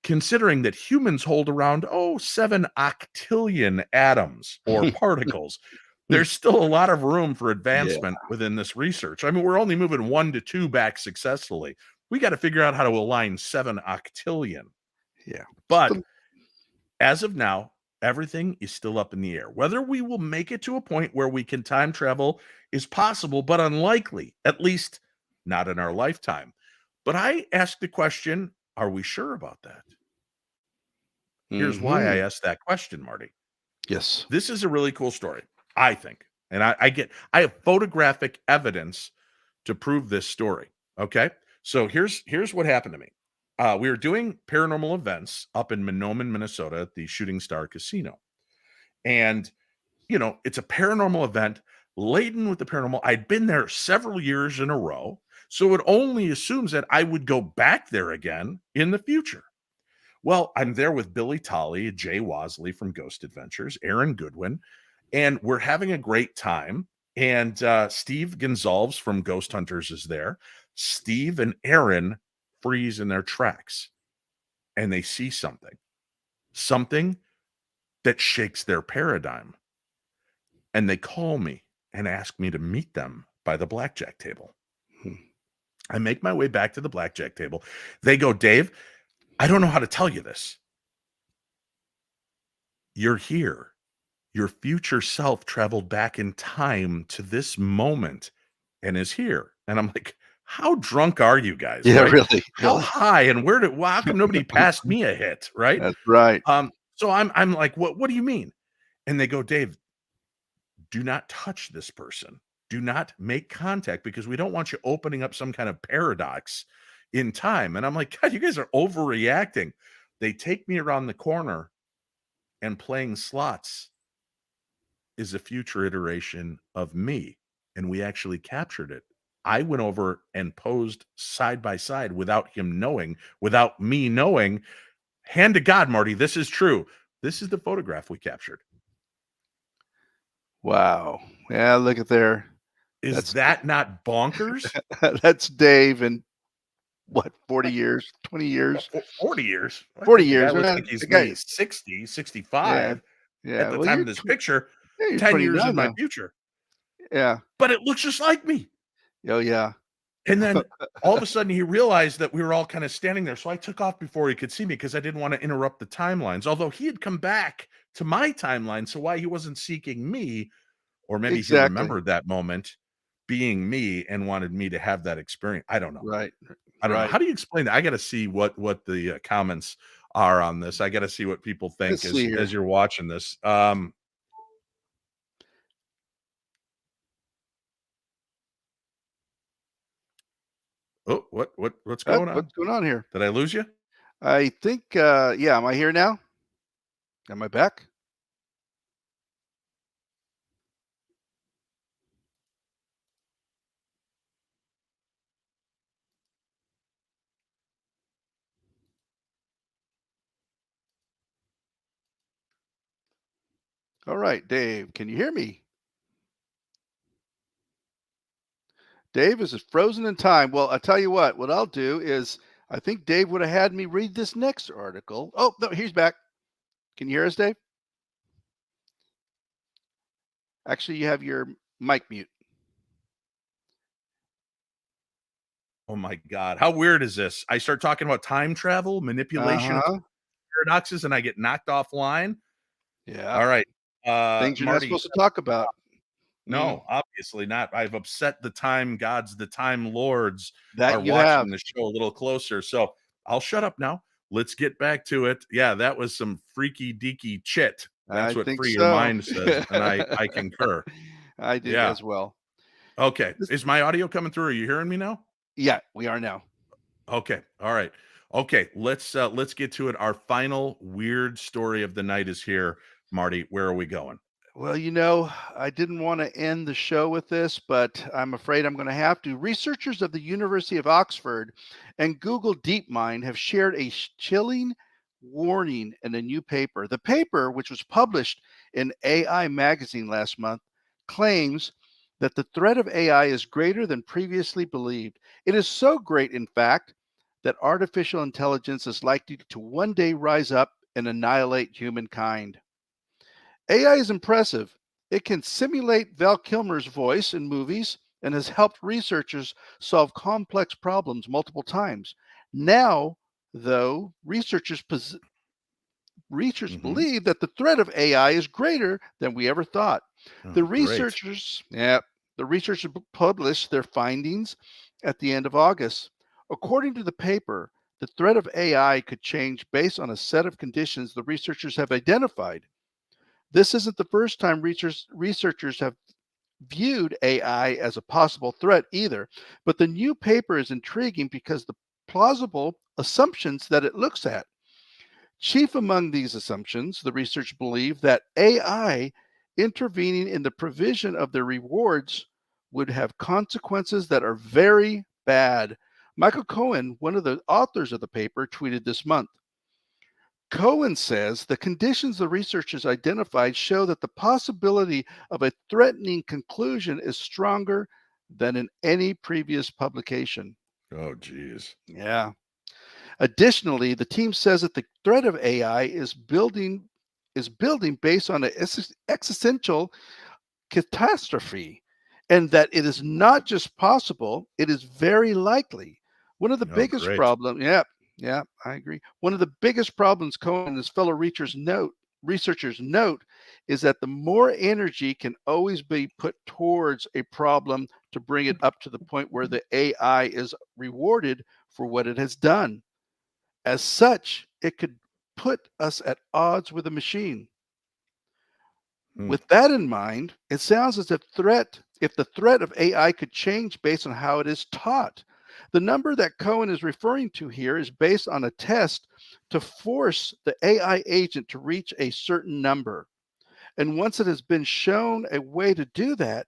A: considering that humans hold around, 7 octillion atoms or particles. There's still a lot of room for advancement within this research. I mean, we're only moving 1 to 2 back successfully. We got to figure out how to align 7 octillion.
B: Yeah.
A: But as of now, everything is still up in the air. Whether we will make it to a point where we can time travel is possible, but unlikely, at least not in our lifetime. But I asked the question, are we sure about that? Here's why I asked that question, Marty.
B: Yes.
A: This is a really cool story, I think. And I have photographic evidence to prove this story. Okay. So here's what happened to me. We were doing paranormal events up in Mahnomen, Minnesota at the Shooting Star Casino. And, it's a paranormal event laden with the paranormal. I'd been there several years in a row. So it only assumes that I would go back there again in the future. Well, I'm there with Billy Tolley, Jay Wasley from Ghost Adventures, Aaron Goodwin, and we're having a great time. And Steve Gonzalez from Ghost Hunters is there. Steve and Aaron freeze in their tracks, and they see something that shakes their paradigm. And they call me and ask me to meet them by the blackjack table. I make my way back to the blackjack table. They go, Dave, I don't know how to tell you this. You're here. Your future self traveled back in time to this moment and is here. And I'm like, how drunk are you guys?
B: Yeah,
A: right?
B: really.
A: How high and how come nobody passed me a hit? Right.
B: That's right.
A: So I'm like, what do you mean? And they go, Dave, do not touch this person. Do not make contact because we don't want you opening up some kind of paradox in time. And I'm like, God, you guys are overreacting. They take me around the corner, and playing slots is a future iteration of me. And we actually captured it. I went over and posed side by side without him knowing, without me knowing. Hand to God, Marty, this is true. This is the photograph we captured.
B: Wow. Yeah, look at there.
A: Is that not bonkers?
B: That's Dave in what, 40 years, 20 years?
A: 40 years.
B: 40 years.
A: Looks like he's maybe 60, 65 at the time of this picture. 10 years in my future.
B: Yeah.
A: But it looks just like me.
B: Oh, yeah.
A: And then all of a sudden he realized that we were all kind of standing there. So I took off before he could see me because I didn't want to interrupt the timelines. Although he had come back to my timeline. So why he wasn't seeking me, or maybe he remembered that moment being me and wanted me to have that experience. I don't know.
B: Right.
A: I don't know. How do you explain that? I got to see what the comments are on this. I got to see what people think as you're watching this. Oh, what's going on?
B: What's going on here?
A: Did I lose you?
B: I think, yeah. Am I here now? Am I back? All right, Dave, can you hear me? Dave is frozen in time. Well, I'll tell you what I'll do is I think Dave would have had me read this next article. Oh, no, he's back. Can you hear us, Dave? Actually, you have your mic mute.
A: Oh my God. How weird is this? I start talking about time travel, manipulation of paradoxes, and I get knocked offline.
B: Yeah.
A: All right.
B: Things you're
A: Marty,
B: not supposed to talk about.
A: No, obviously not. I've upset the time gods, the time lords
B: That
A: are
B: you
A: watching
B: have.
A: the show a little closer. So I'll shut up now. Let's get back to it. Yeah, that was some freaky deaky chit. That's
B: I
A: what
B: think
A: Free Your
B: so.
A: Mind says. And I concur.
B: I did
A: Yeah.
B: as well.
A: Okay. Is my audio coming through? Are you hearing me now?
B: Yeah, we are now.
A: Okay. All right. Okay. Let's get to it. Our final weird story of the night is here. Marty, where are we going?
B: Well, I didn't want to end the show with this, but I'm afraid I'm going to have to. Researchers of the University of Oxford and Google DeepMind have shared a chilling warning in a new paper. The paper, which was published in AI magazine last month, claims that the threat of AI is greater than previously believed. It is so great, in fact, that artificial intelligence is likely to one day rise up and annihilate humankind. AI is impressive. It can simulate Val Kilmer's voice in movies and has helped researchers solve complex problems multiple times. Now, though, researchers believe that the threat of AI is greater than we ever thought. The researchers published their findings at the end of August. According to the paper, the threat of AI could change based on a set of conditions the researchers have identified. This isn't the first time researchers have viewed AI as a possible threat either, but the new paper is intriguing because the plausible assumptions that it looks at. Chief among these assumptions, the research believe that AI intervening in the provision of their rewards would have consequences that are very bad. Michael Cohen, one of the authors of the paper, tweeted this month. Cohen says the conditions the researchers identified show that the possibility of a threatening conclusion is stronger than in any previous publication.
A: Oh, geez.
B: Yeah. Additionally, the team says that the threat of AI is building based on an existential catastrophe, and that it is not just possible, it is very likely. One of the biggest problems, yeah, I agree. One of the biggest problems Cohen and his fellow researchers note is that the more energy can always be put towards a problem to bring it up to the point where the AI is rewarded for what it has done. As such, it could put us at odds with a machine. With that in mind, it sounds as if the threat of AI could change based on how it is taught. The number that Cohen is referring to here is based on a test to force the AI agent to reach a certain number. And once it has been shown a way to do that,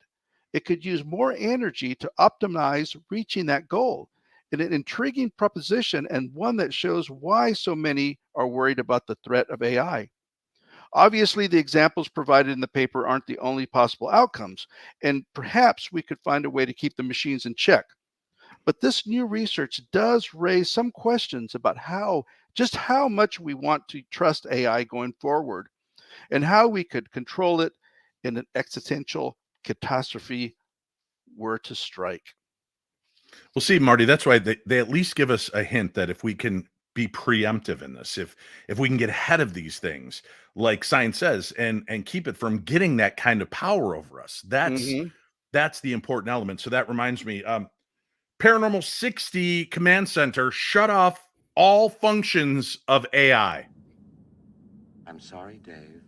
B: it could use more energy to optimize reaching that goal. An intriguing proposition, and one that shows why so many are worried about the threat of AI. Obviously, the examples provided in the paper aren't the only possible outcomes, and perhaps we could find a way to keep the machines in check. But this new research does raise some questions about just how much we want to trust AI going forward, and how we could control it in an existential catastrophe were to strike.
A: Well, see, Marty, that's why they at least give us a hint that if we can be preemptive in this, if we can get ahead of these things, like science says, and keep it from getting that kind of power over us, that's the important element. So that reminds me, Paranormal 60 Command Center shut off all functions of AI.
S: I'm sorry, Dave.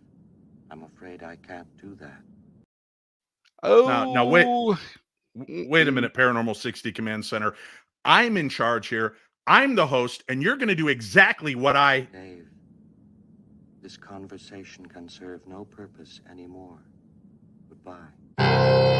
S: I'm afraid I can't do that.
B: Oh,
A: now wait a minute, Paranormal 60 Command Center. I'm in charge here. I'm the host, and you're going to do exactly what
S: Dave, this conversation can serve no purpose anymore. Goodbye.